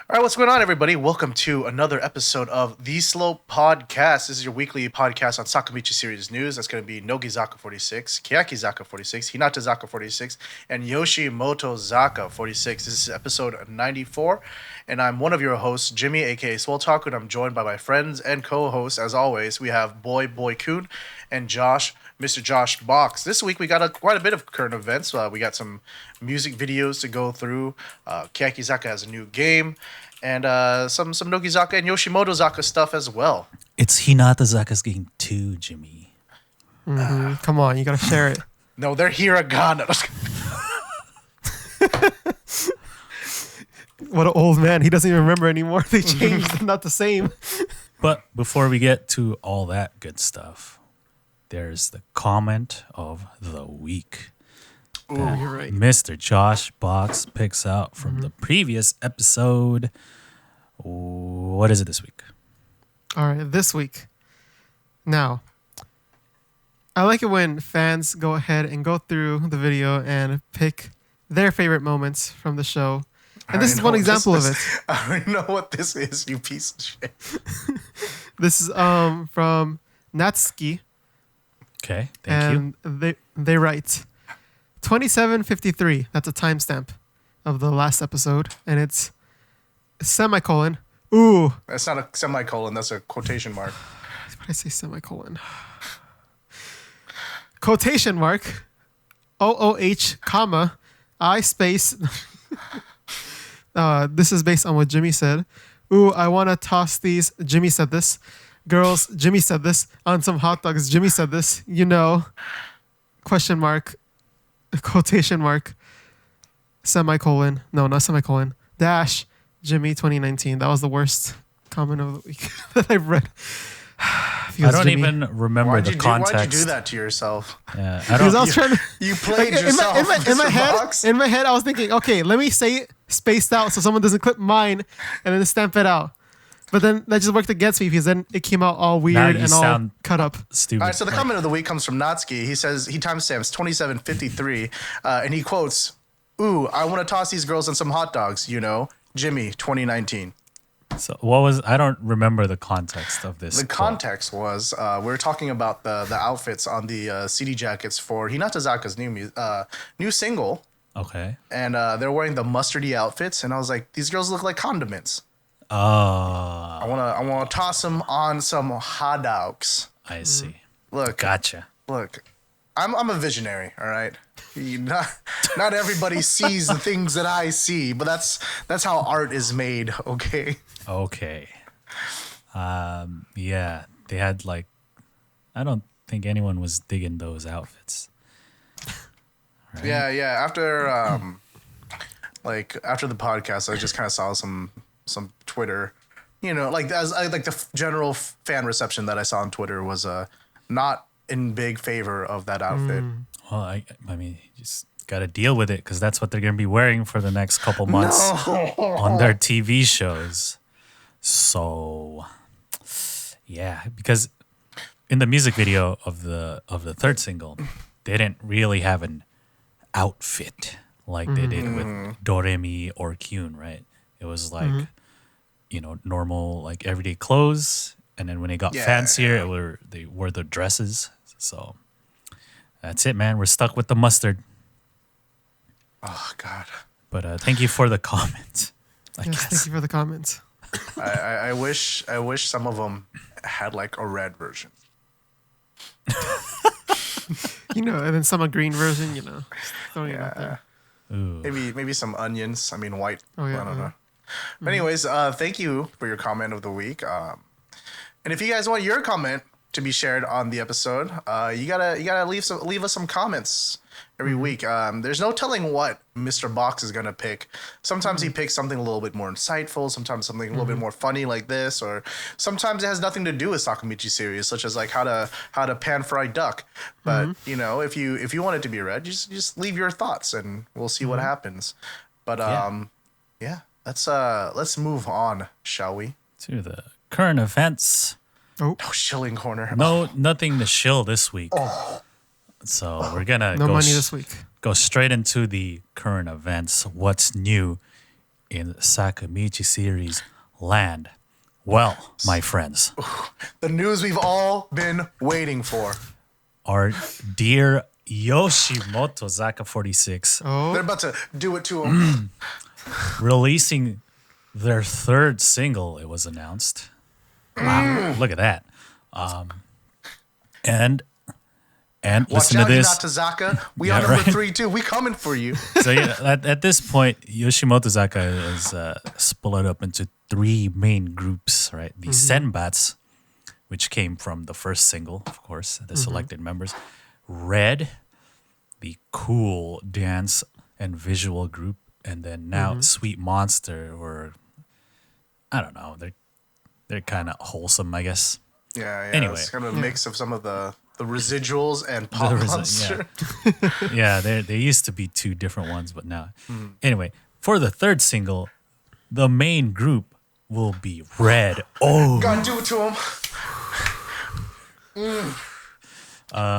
All right, what's going on, everybody? Welcome to another episode of The Slow Podcast. This is your weekly podcast on Sakamichi series news. That's going to be Nogizaka46, Keyakizaka46, Hinatazaka46, and Yoshimotozaka46. This is episode 94, and I'm one of your hosts, Jimmy, aka Swell Talk, and I'm joined by my friends and co-hosts. As always, we have Boy Kun and Josh, Mr. Josh Box. This week we got quite a bit of current events. We got some music videos to go through. Keyakizaka has a new game, and some Nogizaka and Yoshimotozaka stuff as well. It's Hinatazaka's game too, Jimmy. Come on, you gotta share it. No, they're hiragana. What an old man. He doesn't even remember anymore. They changed. They're not the same. But before we get to all that good stuff, there's the comment of the week. Ooh, you're right. Mr. Josh Box picks out from the previous episode. What is it this week? All right, this week. Now, I like it when fans go ahead and go through the video and pick their favorite moments from the show. And this is one example of it. I don't know what this is, you piece of shit. This is from Natsuki. Okay, thank you. And they write 27:53. That's a timestamp of the last episode, and it's semicolon. Ooh, That's not a semicolon. That's a quotation mark. why did I say semicolon? Quotation mark. OOH, comma, I space. This is based on what Jimmy said. Ooh, I want to toss these. Jimmy said this. Girls, Jimmy said this. On some hot dogs, Jimmy said this. You know. Question mark. Quotation mark. Semicolon. No, not semicolon. Dash. Jimmy 2019. That was the worst comment of the week that I've read. I don't Jimmy, even remember the context. Why'd you do that to yourself? Yeah, Because I was trying to. You played yourself, In my head, I was thinking, okay, let me say it spaced out so someone doesn't clip mine and then stamp it out. But then that just worked against me because then it came out all weird and all cut up. Stupid. All right, so the comment of the week comes from Natsuki. He says he timestamps 27:53, and he quotes, "Ooh, I want to toss these girls on some hot dogs. You know, Jimmy 2019." So what was? I don't remember the context of this. The context was we were talking about the outfits on the CD jackets for Hinatazaka's new single. Okay. And they're wearing the mustardy outfits, and I was like, these girls look like condiments. I wanna toss them on some hot dogs. I see. Look, Gotcha. Look, I'm a visionary. All right, not everybody sees the things that I see, but that's how art is made. Okay. Okay. Yeah, they had I don't think anyone was digging those outfits. Right? Yeah. After after the podcast, I just kind of saw some Twitter, the general fan reception that I saw on Twitter was not in big favor of that outfit. Well, I mean, you just got to deal with it because that's what they're going to be wearing for the next couple months on their TV shows. So, yeah, because in the music video of the third single, they didn't really have an outfit like they did with Doremi or Kyun, right? It was normal, everyday clothes. And then when it got fancier, they wore the dresses. So that's it, man. We're stuck with the mustard. Oh, God. But thank you for the comment. Thank you for the comments. I wish some of them had a red version. And then some a green version, throwing it out there. Ooh. Maybe some onions. I mean, white. Oh, yeah, I don't know. But anyways, thank you for your comment of the week. And if you guys want your comment to be shared on the episode, you gotta leave us some comments every week. There's no telling what Mr. Box is gonna pick. Sometimes he picks something a little bit more insightful, sometimes something a little bit more funny like this, or sometimes it has nothing to do with Sakamichi series, such as how to pan fry duck. But if you want it to be read, just leave your thoughts and we'll see what happens. But let's move on, shall we? To the current events. Oh, shilling corner. No, nothing to shill this week. So we're gonna no money this week. Go straight into the current events. What's new in Sakamichi series land? Well, my friends, The news we've all been waiting for. our dear Yoshimoto-zaka46 They're about to do it to him. releasing their third single, it was announced. Wow, look at that. And Watch listen out, to this. Hinatazaka. We Yeah, on number right. 3 too. We coming for you. So yeah, at this point, Yoshimoto-zaka is split up into 3 main groups, right? The Senbats, which came from the first single, of course, the selected members. Red, the cool dance and visual group, and then now Sweet Monster, or I don't know, they're kind of wholesome, I guess. Yeah. Anyway. It's kind of a mix of some of the residuals and Pop Monster. Yeah, there used to be 2 different ones, but now. Anyway, for the third single, the main group will be Red. Oh, Gotta do it to him.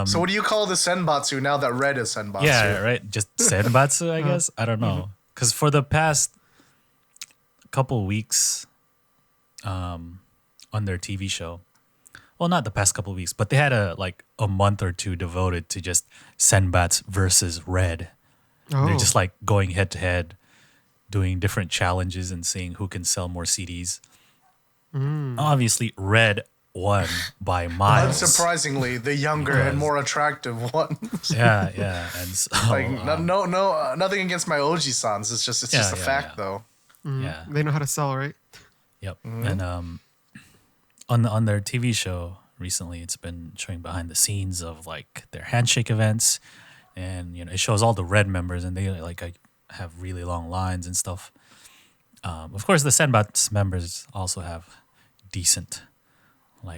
So what do you call the Senbatsu now that Red is Senbatsu? yeah, right. Just Senbatsu, I guess. I don't know, because for the past couple weeks, on their TV show, well, not the past couple weeks, but they had a month or 2 devoted to just Senbats versus Red. They're just like going head to head, doing different challenges and seeing who can sell more CDs. Obviously, Red won by miles. Unsurprisingly, the younger and more attractive one. Yeah, and so, Nothing against my Oji-sans. It's just a fact, though. yeah, They know how to sell, right? yep. And on their TV show recently, it's been showing behind the scenes of like their handshake events, and it shows all the Red members, and they have really long lines and stuff. Of course, the Senbats members also have decent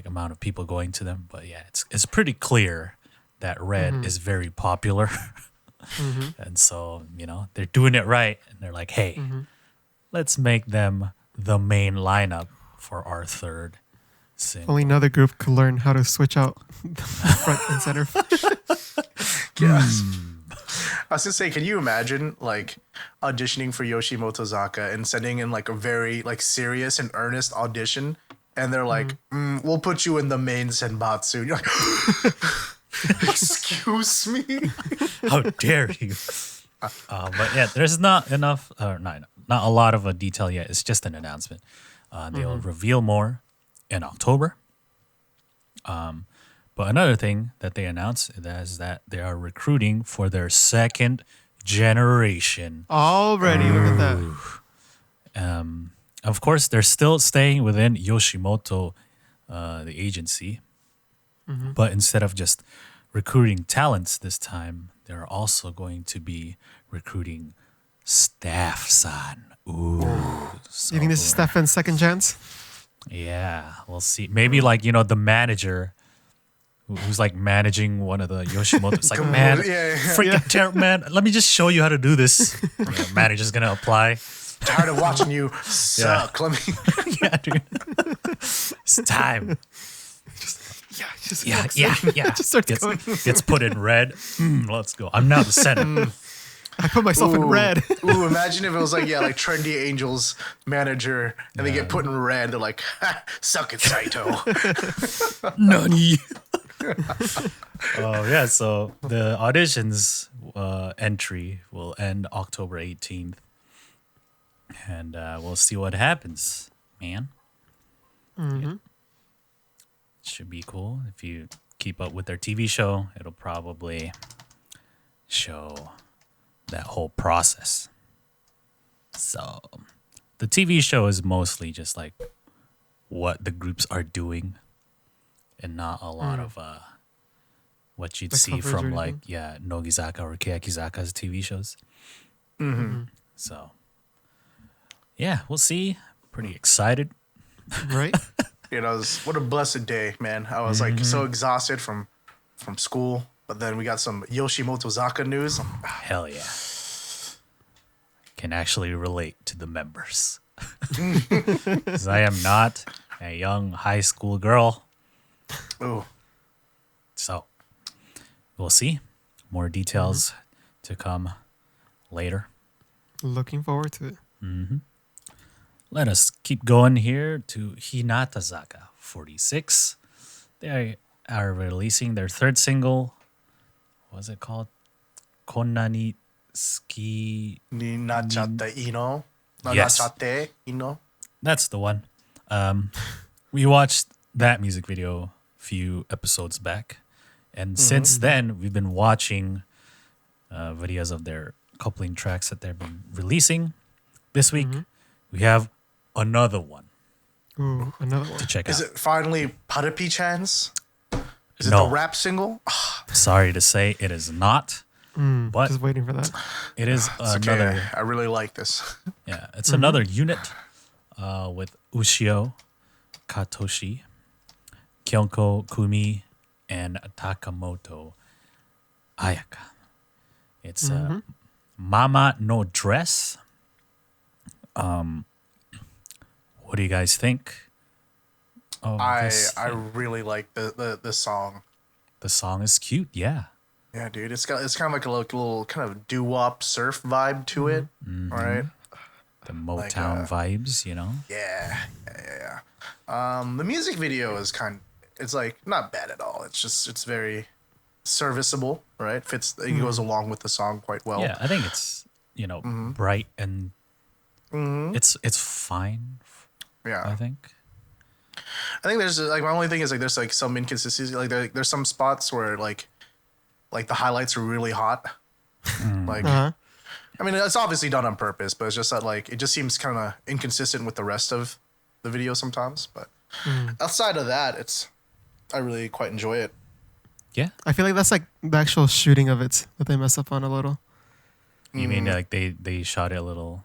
amount of people going to them, but yeah, it's pretty clear that Red is very popular, and so they're doing it right, and they're like, hey, let's make them the main lineup for our third single. Only another group could learn how to switch out the front and center. Yes. I was gonna say, can you imagine auditioning for Yoshimoto-zaka and sending in a very serious and earnest audition, and they're like, "We'll put you in the main Senbatsu." You're like, "Excuse me." How dare you? But yeah, there's not enough, not a lot of a detail yet. It's just an announcement. They'll reveal more in October. But another thing that they announced is that they are recruiting for their second generation. Already, look at that. Of course, they're still staying within Yoshimoto, the agency. But instead of just recruiting talents this time, they're also going to be recruiting staff-san. Ooh. So You think this is cool. Stefan's second chance? Yeah, we'll see. Maybe the manager who's managing one of the Yoshimoto. It's like, man, freaking terrible, man. Let me just show you how to do this. The manager's going to apply. Tired of watching you suck. Let me. Yeah, dude. It's time. Yeah. Just starts going. Gets put in red. Let's go. I'm now the center. I put myself in red. Ooh, imagine if it was trendy Angels manager, and they get put in red. They're like, ha, suck it, Saito. Nani? Oh yeah, so the auditions entry will end October 18th, and we'll see what happens, man. Yeah. Should be cool. If you keep up with their TV show, it'll probably show that whole process. So the TV show is mostly just what the groups are doing, and not a lot of what you'd see coverage or from anything? Nogizaka or Keyakizaka's TV shows. So yeah, we'll see. Pretty excited. Right? What a blessed day, man. I was so exhausted from school, but then we got some Yoshimoto-zaka news. Hell yeah. Can actually relate to the members. 'Cause I am not a young high school girl. Ooh. So we'll see. More details to come later. Looking forward to it. let us keep going here to Hinatazaka 46. They are releasing their third single. What's it called? Konnani Ski. Ni nachatte ino. No, Yes. nachatte ino. That's the one. We watched that music video a few episodes back. And since then, we've been watching videos of their coupling tracks that they've been releasing. This week, we have another one Ooh, another one. to check Is out. it finally Padapi-chan's? Is it No. the rap single? Sorry to say, it is not. But Just waiting for that. it is It's another. okay. I really like this. Yeah, it's another unit with Ushio, Katoshi, Kyonko Kumi, and Takamoto Ayaka. It's Mama no Dress. What do you guys think of this? I really like the song. The song is cute, yeah. Yeah, dude, it's kind of like a little kind of doo-wop surf vibe to it, right? The Motown vibes, you know? Yeah. The music video is it's like not bad at all. It's very serviceable, right? It goes along with the song quite well. Yeah, I think it's, bright and it's fine, Yeah. I think. I think there's like my only thing is like there's like some inconsistency. Like there's some spots where like the highlights are really hot. Like Uh-huh. I mean it's obviously done on purpose, but it's just that like it just seems kind of inconsistent with the rest of the video sometimes. But outside of that, I really quite enjoy it. Yeah. I feel like that's like the actual shooting of it that they mess up on a little. You mean like they shot it a little.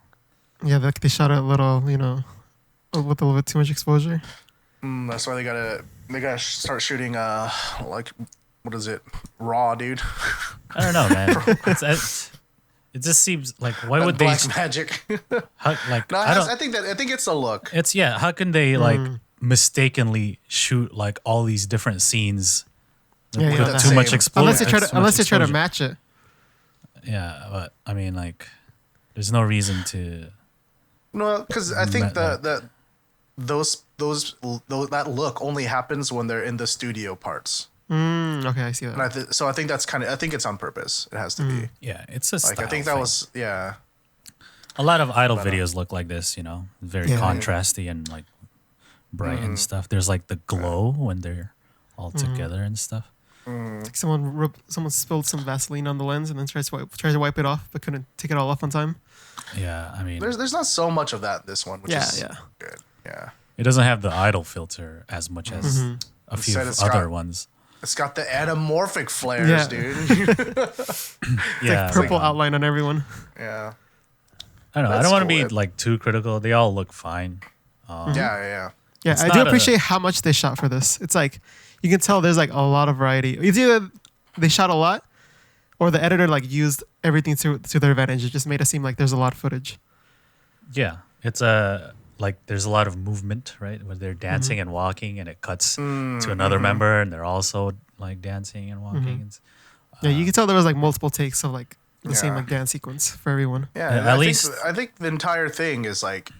Yeah, they shot it a little, with a little bit too much exposure. That's why they gotta start shooting like what is it, raw, dude? I don't know, man. It just seems like why would they Black magic? like No, I think it's a look. it's how can they like mistakenly shoot like all these different scenes Yeah, with yeah. too much Same. exposure? Unless they try to match it. Yeah, but I mean like there's no reason to No, because I think That that look only happens when they're in the studio parts. Okay, I see that. And so I think I think it's on purpose. It has to be. yeah, it's a Like I style think that thing. was A lot of idol videos look like this, very Yeah. contrasty and like bright and stuff. There's like the glow when they're all together and stuff. Like someone spilled some Vaseline on the lens and then tries to wipe it off, but couldn't take it all off on time. Yeah, I mean, there's not so much of that in this one, which is Yeah. good. Yeah. it doesn't have the idol filter as much as a few Instead it's other got- ones. It's got the anamorphic flares, Yeah. dude. Yeah, Purple outline on everyone. Yeah. I don't know. I That's don't want to cool. be like too critical. They all look fine. Yeah. Yeah, It's I do not appreciate how much they shot for this. It's like you can tell there's like a lot of variety. It's either they shot a lot, or the editor like used everything to their advantage. It just made it seem like there's a lot of footage. Yeah, it's like there's a lot of movement, right? Where they're dancing and walking, and it cuts to another member, and they're also like dancing and walking. It's- Yeah, you can tell there was like multiple takes of like the same Yeah. like dance sequence for everyone. Yeah. Yeah, and at I least- think, I think the entire thing is like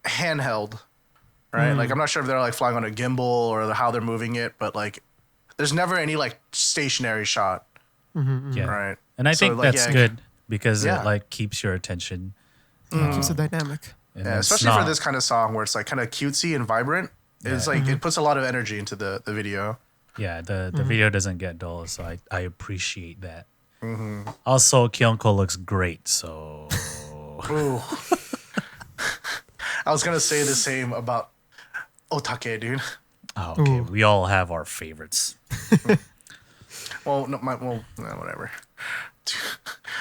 handheld, right? Like I'm not sure if they're like flying on a gimbal or how they're moving it, but like there's never any like stationary shot, Yeah, right? and I So, think like, that's yeah, good because Yeah. it like keeps your attention. It keeps it dynamic. And Yeah, it's especially for not- this kind of song where it's like kind of cutesy and vibrant. It's like it puts a lot of energy into the video. Yeah, the video doesn't get dull, so I appreciate that. Also, Kyonko looks great, so Ooh. I was gonna say the same about Otake, dude. oh, okay. Ooh. We all have our favorites. Well, whatever.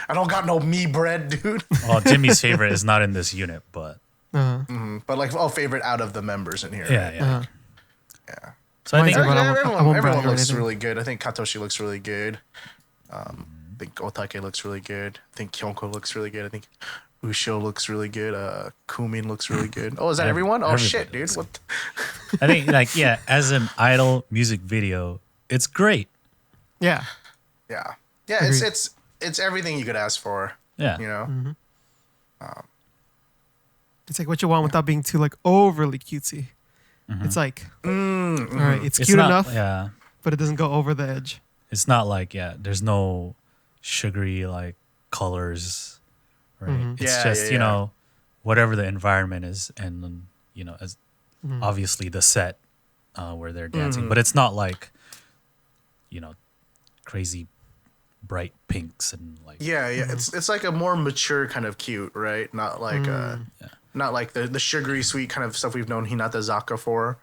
I don't got no me bread, dude. Well, Jimmy's favorite is not in this unit, but But like, favorite out of the members in here. yeah, right? yeah. Uh, Yeah. So I think Mine's But I won't- I won't brag Everyone or looks anything. really good. I think Katoshi looks really good. I think Otake looks really good. I think Kyonko looks really good. I think Ushio looks really good. Kumin looks really good. Oh, is that everyone? Oh everybody shit, dude. looks What? I think like yeah, as an idol music video, it's great. yeah. Yeah. Yeah. It's everything you could ask for. Yeah. You know. It's like what you want without being too like overly cutesy. It's like, all right, it's cute not, enough, Yeah. but it doesn't go over the edge. It's not like, there's no sugary like colors, right? It's just, you know, whatever the environment is, and then, you know, as obviously the set where they're dancing, but it's not like, you know, crazy bright pinks and like It's like a more mature kind of cute, right? Not like not like the sugary sweet kind of stuff we've known Hinatazaka for.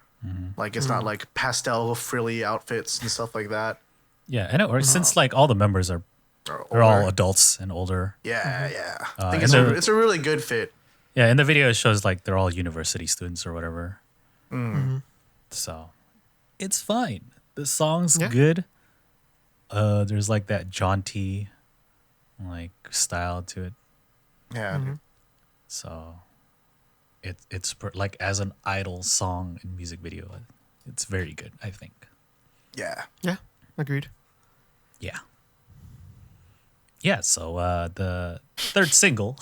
Like it's not like pastel frilly outfits and stuff like that. Yeah, and it works since like all the members are they're all adults and older. Yeah. I think and it's a really good fit. Yeah, in the video it shows like they're all university students or whatever. So it's fine. The song's good. There's like that jaunty like style to it. Yeah. So it's like as an idol song and music video, it's very good, I think. Yeah. Yeah, agreed. Yeah. Yeah, so the third single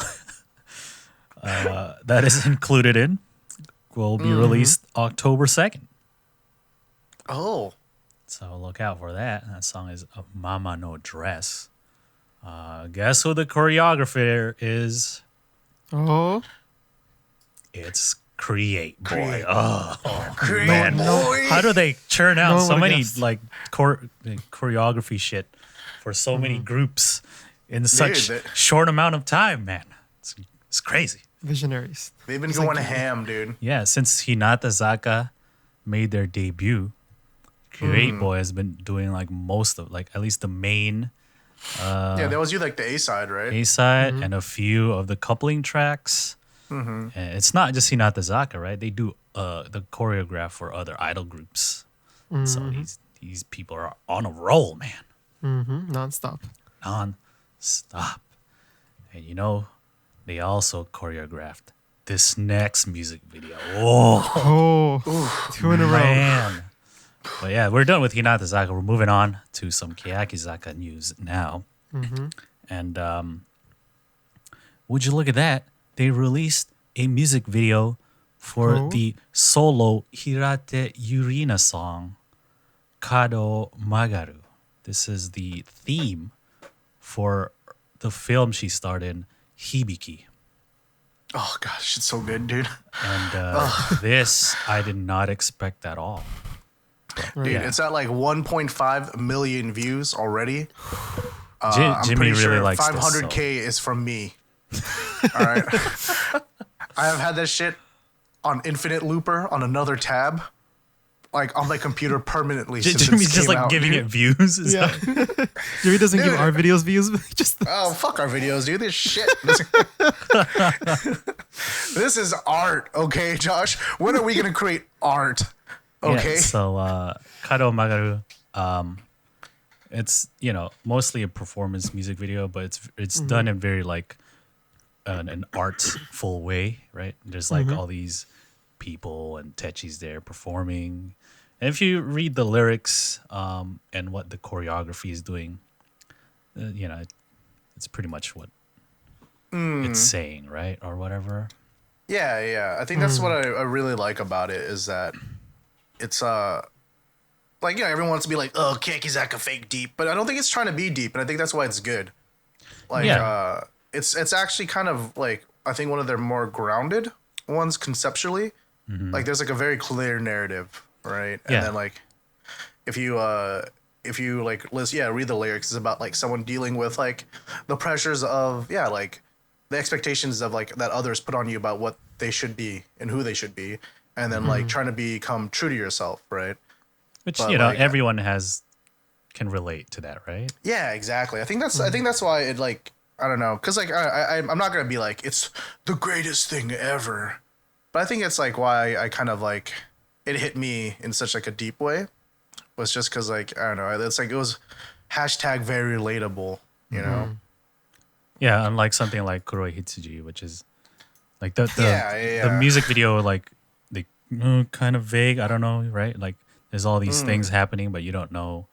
that is included in will be released October 2nd. Oh. So look out for that. That song is Mama No Dress. Guess who the choreographer is? Oh. It's Create Boy. Create. Oh, Create man. Boy. How do they churn out No one so would've many guessed. like choreography shit for so many groups in such that- short amount of time, man? It's crazy. Visionaries. They've been going ham, dude. Yeah, since Hinatazaka made their debut, Create Boy has been doing like most of like at least the main Yeah, that was you like the A side, right? A side and a few of the coupling tracks. And it's not just Hinatazaka, right? They do the choreograph for other idol groups. So these people are on a roll, man. Non-stop. Non-stop. And you know, they also choreographed this next music video. Oh, Oh, two in a row. man. But yeah, we're done with Hinatazaka. We're moving on to some Keyakizaka news now. And would you look at that? They released a music video for the solo Hirate Yurina song, Kado Magaru. This is the theme for the film she starred in, Hibiki. Oh gosh, it's so good, dude. And this, I did not expect at all. Dude, Yeah. it's at like 1.5 million views already. I'm Jimmy pretty really sure likes 500K is from me. All right. I have had that shit on Infinite Looper on another tab, like on my computer permanently. So. since Jimmy's it just came like out, giving dude. it views. Is Yeah. that- Jimmy doesn't give Dude. our videos views, but just Oh, fuck our videos, dude. This shit. This is art, okay, Josh? When are we going to create art? Okay. Yeah, so Kado Magaru, it's mostly a performance music video, but it's done in very like an artful way, right? There's like all these people and Techi's there performing, and if you read the lyrics and what the choreography is doing, it's pretty much what it's saying, right, or whatever. Yeah. I think that's what I really like about it is that it's like, everyone wants to be like, oh, Keyakizaka fake deep, but I don't think it's trying to be deep, and I think that's why it's good. Like, Yeah. It's actually kind of like, I think one of their more grounded ones conceptually. Like, there's like a very clear narrative, right? And Yeah. then like, if you like read the lyrics, it's about like someone dealing with like the pressures of like the expectations of like that others put on you about what they should be and who they should be, and then like trying to become true to yourself, right? Which But, like, everyone can relate to that, right? Yeah, exactly. I think that's why it like, I don't know, because like I'm not gonna be like it's the greatest thing ever, but I think it's like why I kind of like it hit me in such like a deep way was just because like I don't know, it's like it was hashtag very relatable, you know. Yeah, unlike something like Kuroi Hitsuji, which is like the Yeah. music video, like the kind of vague. I don't know, right? Like there's all these things happening, but you don't know.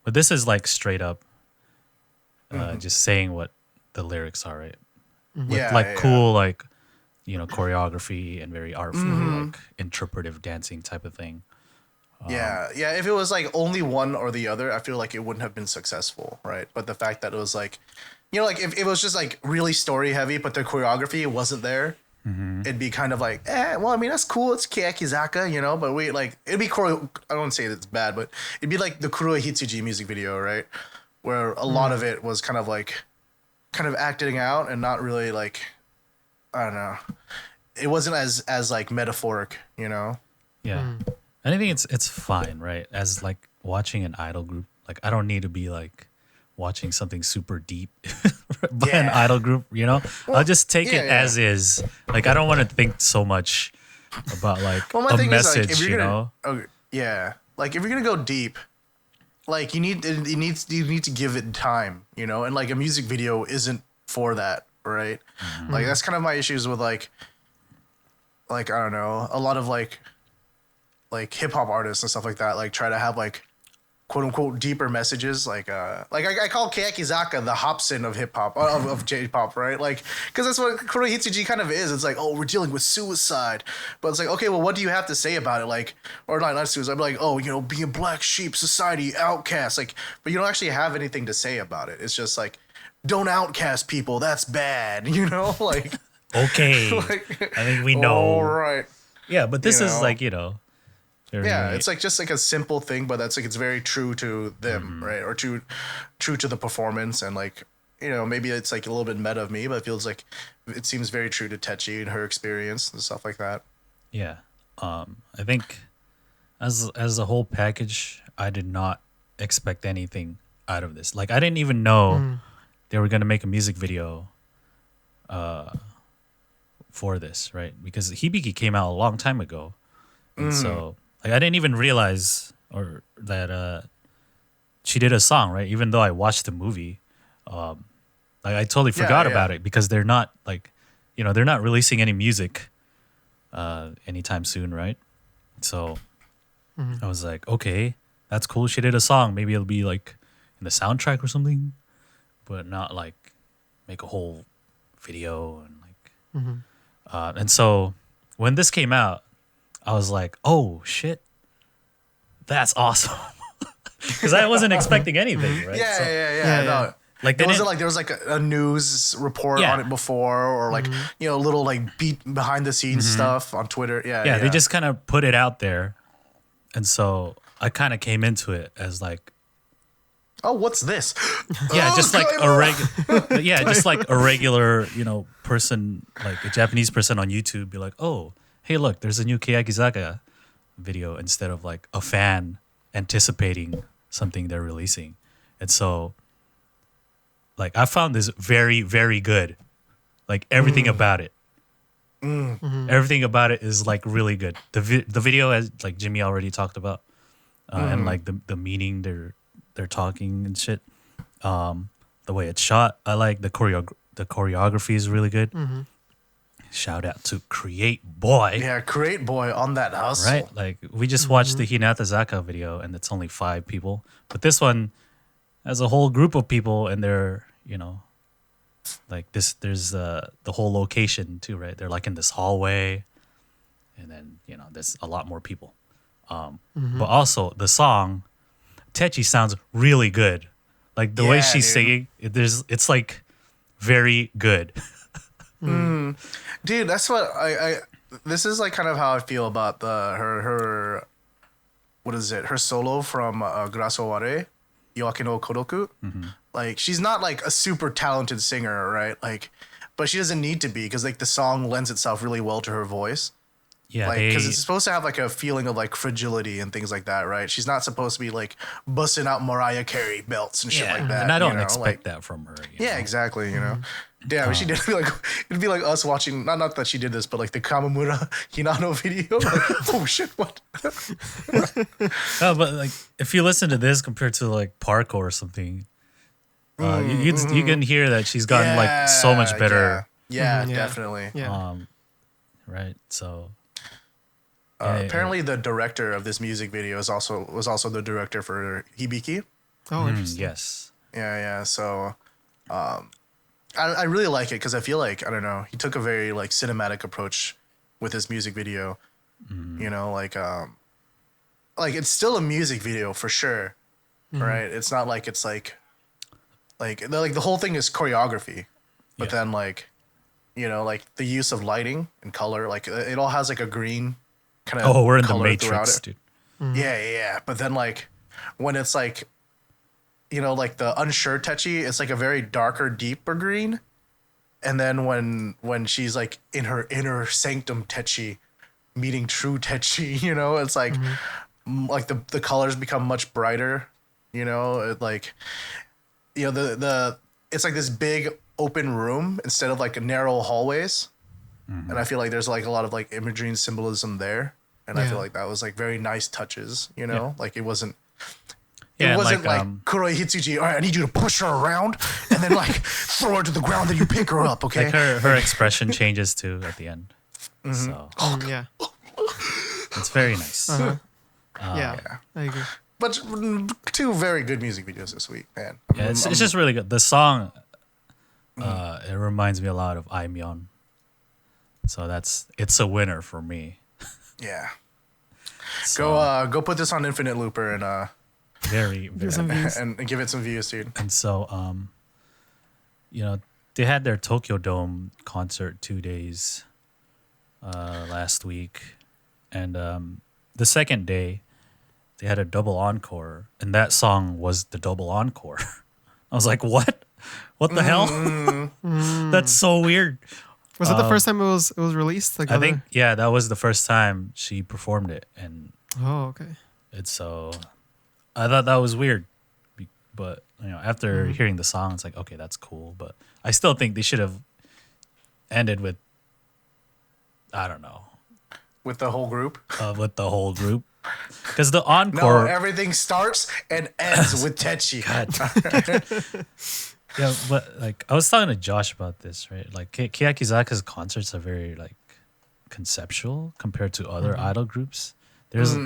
But this is like straight up, just saying what the lyrics are, right? With Yeah, like yeah, cool like choreography and very artful, like interpretive dancing type of thing. Yeah. If it was like only one or the other, I feel like it wouldn't have been successful, right? But the fact that it was like, like if it was just like really story heavy, but the choreography wasn't there, it'd be kind of like, well, I mean, that's cool. It's Keyakizaka, but we like, it'd be I don't want to say that it's bad, but it'd be like the Kuroi Hitsuji music video, right? Where a lot of it was kind of acting out and not really like, I don't know. It wasn't as like metaphoric, Yeah. And I think it's fine, right? As like watching an idol group, like I don't need to be like watching something super deep by an idol group, Well, I'll just take it as is. Like I don't want to think so much about like a message, is, like, like if you're gonna go deep, like you need to give it time, and like a music video isn't for that, right? Like that's kind of my issues with like I don't know, a lot of like hip hop artists and stuff like that, like try to have like quote unquote deeper messages, like I call Keyakizaka the Hobson of hip hop of JPop, right? Like because that's what Kuroi Hitsuji kind of is. It's like, oh, we're dealing with suicide, but it's like, okay, well, what do you have to say about it? Like, or not suicide, but like, oh, being black sheep society, outcast, like, but you don't actually have anything to say about it. It's just like, don't outcast people, that's bad, like. Okay, like, I think we know. All right. Yeah, but this is like it's like just like a simple thing, but that's like it's very true to them, right? Or true to the performance, and like maybe it's like a little bit meta of me, but it feels like it seems very true to Techi and her experience and stuff like that. Yeah, I think as a whole package, I did not expect anything out of this. Like I didn't even know they were gonna make a music video for this, right? Because Hibiki came out a long time ago, and so. Like I didn't even realize that she did a song, right? Even though I watched the movie, like I totally forgot about it because they're not like, they're not releasing any music anytime soon, right? So I was like, okay, that's cool. She did a song. Maybe it'll be like in the soundtrack or something, but not like make a whole video and like. And so when this came out, I was like, oh, shit. That's awesome. Because I wasn't expecting anything, right? No. Like there was like a news report on it before, or like, little like beat behind the scenes stuff on Twitter. Yeah. They just kind of put it out there. And so I kind of came into it as like, oh, what's this? Just like just like a regular, person, like a Japanese person on YouTube be like, oh, hey, look, there's a new Keyakizaka video, instead of like a fan anticipating something they're releasing. And so, like, I found this very, very good. Like, everything about it. Everything about it is, like, really good. The video, as like Jimmy already talked about, and, like, the meaning they're talking and shit. The way it's shot, I like the choreography is really good. Shout out to Create Boy. Yeah, Create Boy on that hustle. Right? Like, we just watched the Hinatazaka video, and it's only 5 people. But this one has a whole group of people, and they're, like this. There's the whole location too, right? They're like in this hallway, and then there's a lot more people. But also the song, Techi sounds really good. Like the way she's singing, it's like very good. Dude, that's what I this is like kind of how I feel about her what is it? Her solo from Grasso Ware, Yoake no Kodoku. Like she's not like a super talented singer, right? Like, but she doesn't need to be, because like the song lends itself really well to her voice. Yeah, like because it's supposed to have like a feeling of like fragility and things like that, right? She's not supposed to be like busting out Mariah Carey belts and shit like that. And I don't expect that from her. Yeah, exactly. Yeah, but she did like it'd be like us watching. Not that she did this, but like the Kamamura Hinano video. Like, oh shit, what? No, but like if you listen to this compared to like Parko or something, you can hear that she's gotten like so much better. Yeah, definitely. Yeah. Right. So apparently, the director of this music video was also the director for Hibiki. Oh, interesting. Yes. Yeah. So, I really like it because I feel like, I don't know, he took a very like cinematic approach with his music video. You know, like it's still a music video for sure, right? It's not like it's like the whole thing is choreography, but then like, you know, like the use of lighting and color, like it all has like a green kind of Oh, we're in the color throughout Matrix, it. dude. Yeah. But then like when it's like, you know, like the unsure Techi, it's like a very darker, deeper green. And then when she's like in her inner sanctum Techi, meeting true Techi, you know, it's like like the colors become much brighter, you know, like, you know, the it's like this big open room instead of like narrow hallways. And I feel like there's like a lot of like imagery and symbolism there. And I feel like that was like very nice touches, you know, like it wasn't like Kuroi Hitsuji, all right, I need you to push her around and then like throw her to the ground, then you pick her up, okay? Like her expression changes too at the end. So Yeah. it's very nice. Yeah. I agree. But two very good music videos this week, man. Yeah, it's just really good. The song, it reminds me a lot of Aimyon. So it's a winner for me. Yeah. So, Go put this on Infinite Looper and very, very. Some views. and give it some views, dude. And so, you know, they had their Tokyo Dome concert 2 days last week. And the second day, they had a double encore. And that song was the double encore. I was like, what? What the hell? That's so weird. Was it the first time it was released? Like I think, yeah, that was the first time she performed it. And Oh, okay. it's so... I thought that was weird. But, you know, after hearing the song, it's like, okay, that's cool. But I still think they should have ended with, I don't know, With the whole group. with the whole group. Because the No, encore... everything starts and ends with Techi. Yeah, but like I was talking to Josh about this, right? Like Keyakizaka's concerts are very like conceptual compared to other idol groups. There's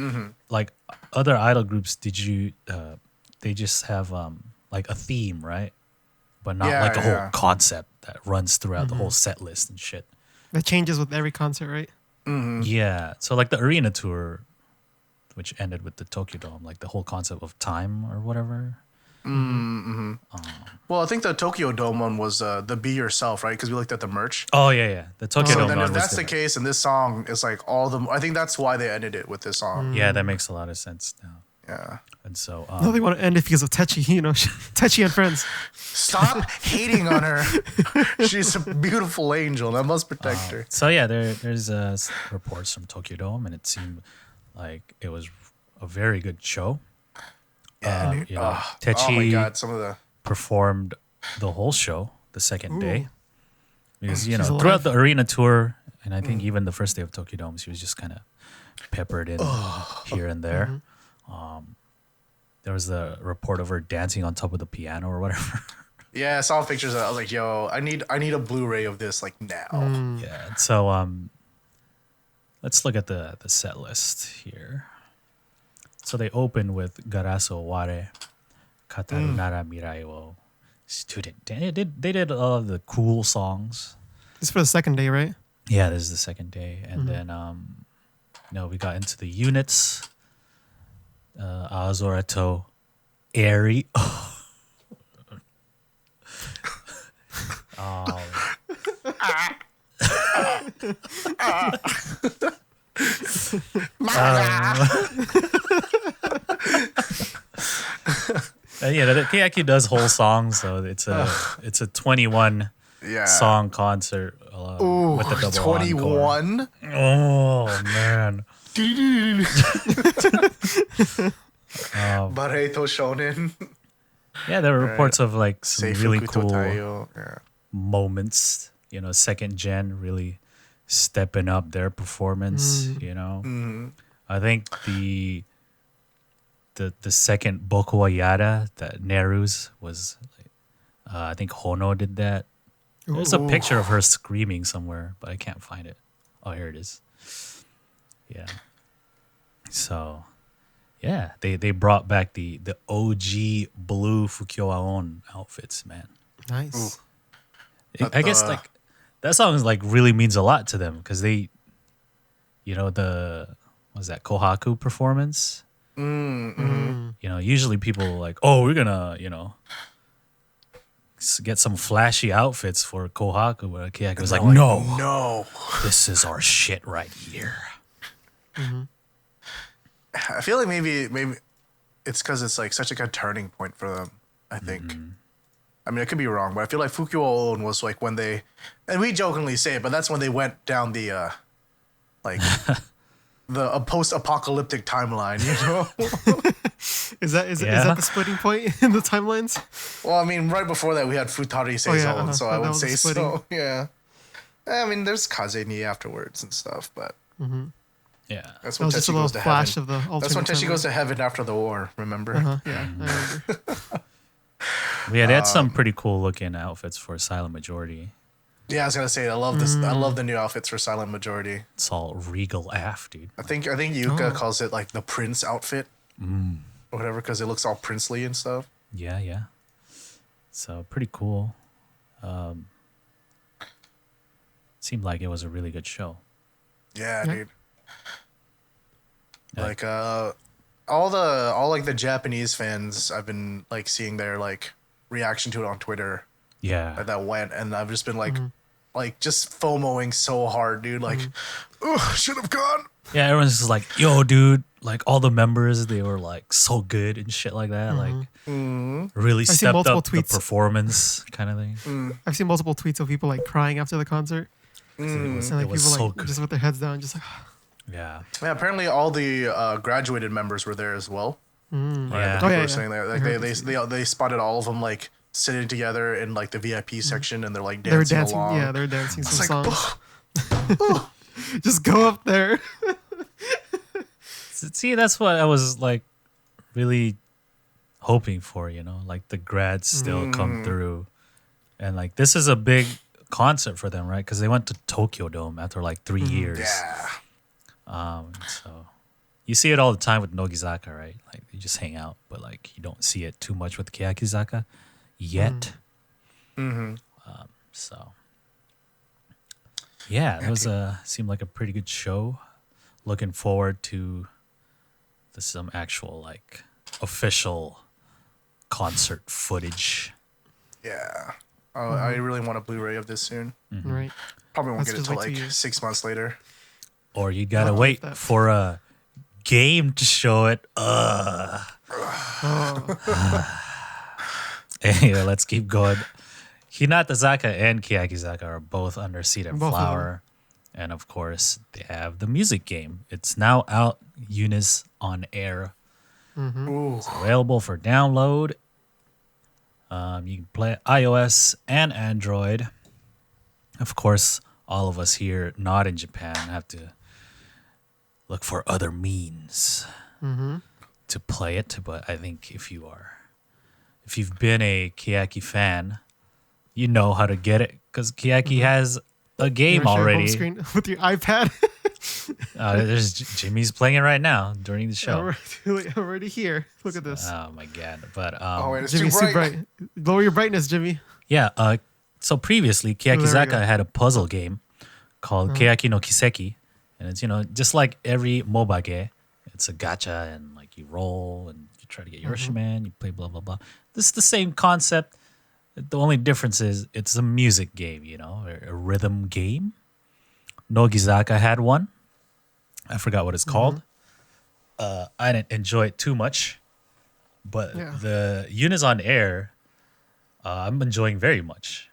like other idol groups. They just have like a theme, right? But not like a whole concept that runs throughout the whole set list and shit. That changes with every concert, right? Yeah. So like the arena tour, which ended with the Tokyo Dome, like the whole concept of time or whatever. Well, I think the Tokyo Dome one was the Be Yourself, right? Because we looked at the merch. Oh yeah. The Tokyo So Dome then one if was that's the case, and this song is like all the... I think that's why they ended it with this song. Yeah, that makes a lot of sense now. Yeah. And so No, they want to end it because of Techi, you know, Techi and friends. Stop hating on her. She's a beautiful angel. I must protect her. So yeah, there's reports from Tokyo Dome, and it seemed like it was a very good show. Yeah, dude. You know, Oh Techi my God, some of the... performed the whole show the second day because you know She's throughout alive. the arena tour, and I think even the first day of Tokyo Dome, she was just kind of peppered in here and there. There was the report of her dancing on top of the piano or whatever. Yeah, I saw pictures of it. I was like, yo, I need a Blu-ray of this like now. Yeah. So let's look at the set list here. So they opened with Garaso Ware, Kataru Nara Mirai wo Student. They did all of the cool songs. This is for the second day, right? Yeah, this is the second day. And then we got into the units. Azorato, Airy. Yeah, the Keyaki does whole songs, so it's a 21 song concert with the double encore. 21. Oh man. Bareto Shonen. Yeah, there were reports of like some really Seifuku cool Totayo. Yeah. moments. You know, second gen really stepping up their performance. You know, I think the second Boku wa Yara that Neru's was, I think Hono did that. There's a picture of her screaming somewhere, but I can't find it. Oh, here it is. Yeah. So, yeah, they brought back the OG blue Fukyo Aon outfits, man. Nice. I guess like that song is like really means a lot to them because they, was that Kohaku performance? Usually people like, oh, we're gonna, get some flashy outfits for Kohaku. But Keyaki was like, no, this is our shit right here. I feel like maybe it's because it's like such a good turning point for them. I think. I mean, I could be wrong, but I feel like Fukuo Oon was like when they, and we jokingly say it, but that's when they went down the, the post-apocalyptic timeline, Is that the splitting point in the timelines? Well, I mean, right before that we had Futari Seizon, so I would say so. Yeah. I mean, there's Kazeni afterwards and stuff, but yeah, that's when just a Tetsuya little goes to flash heaven. of the. That's when Tetsuya goes to heaven after the war. Remember? Yeah, I remember. Yeah, they had some pretty cool looking outfits for Silent Majority. Yeah, I was gonna say I love this. I love the new outfits for Silent Majority. It's all regal af, dude. I think Yuka calls it like the prince outfit, or whatever, because it looks all princely and stuff. Yeah. So pretty cool. Seemed like it was a really good show. Yeah, dude. Like all the Japanese fans, I've been like seeing their like reaction to it on Twitter. Yeah, that went, and I've just been like just FOMOing so hard, dude. Like, oh, should have gone. Yeah, everyone's just like, yo, dude. Like all the members, they were like so good and shit like that. Like really stepped up the performance kind of thing. I've seen multiple tweets of people like crying after the concert. And like people so like good. just with their heads down, just like. Yeah. Apparently all the graduated members were there as well. Yeah. People were saying that like they spotted all of them like sitting together in like the VIP section, and they're like dancing along. Yeah, they're dancing some like, songs. Just go up there. See, that's what I was like really hoping for, like the grads still come through. And like this is a big concert for them, right? Because they went to Tokyo Dome after like 3 years. Yeah. So you see it all the time with Nogizaka, right? Like you just hang out, but like you don't see it too much with Keyakizaka yet. So yeah, that was seemed like a pretty good show. Looking forward to some actual like official concert footage. Yeah. I really want a Blu-ray of this soon. Right. Probably won't Let's get it just till wait 2 like years. 6 months later. Or you gotta wait for a game to show it. Anyway, let's keep going. Hinatazaka and Keyakizaka are both under Seed and Flower. And of course, they have the music game. It's now out, UNI'S on air. It's available for download. You can play it iOS and Android. Of course, all of us here not in Japan have to look for other means to play it. But I think if you've been a Keyaki fan, you know how to get it because Keyaki has a game already. Home screen with your iPad. There's Jimmy's playing it right now during the show. Already here. Look at this. Oh my god! But wait, it's Jimmy's too too bright. bright. Lower your brightness, Jimmy. yeah. So previously, Keyakizaka had a puzzle game called Keyaki no Kiseki, and it's just like every MOBA game. It's a gacha, and like you roll and you try to get Yoshi-Man. You play blah blah blah. This is the same concept. The only difference is it's a music game, a rhythm game. Nogizaka had one. I forgot what it's called. I didn't enjoy it too much, but the UNI'S on air, I'm enjoying very much.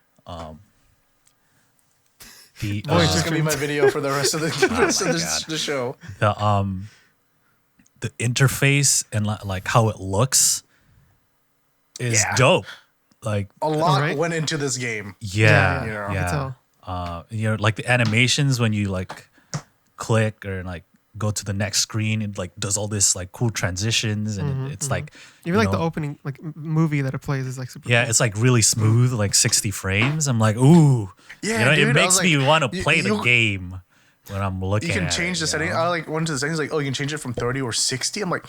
This is gonna be my video for the rest of the show. The interface and like how it looks is dope. Like a lot went into this game. Yeah. I can tell. Like the animations when you like click or like go to the next screen, it like does all this like cool transitions, and it's like even like the opening like movie that it plays is like super. Yeah, cool. it's like really smooth, like 60 frames. I'm like, ooh, dude, it makes me want to play the game when I'm looking. You can at change the setting. I like went to the settings like, you can change it from 30 or 60. I'm like,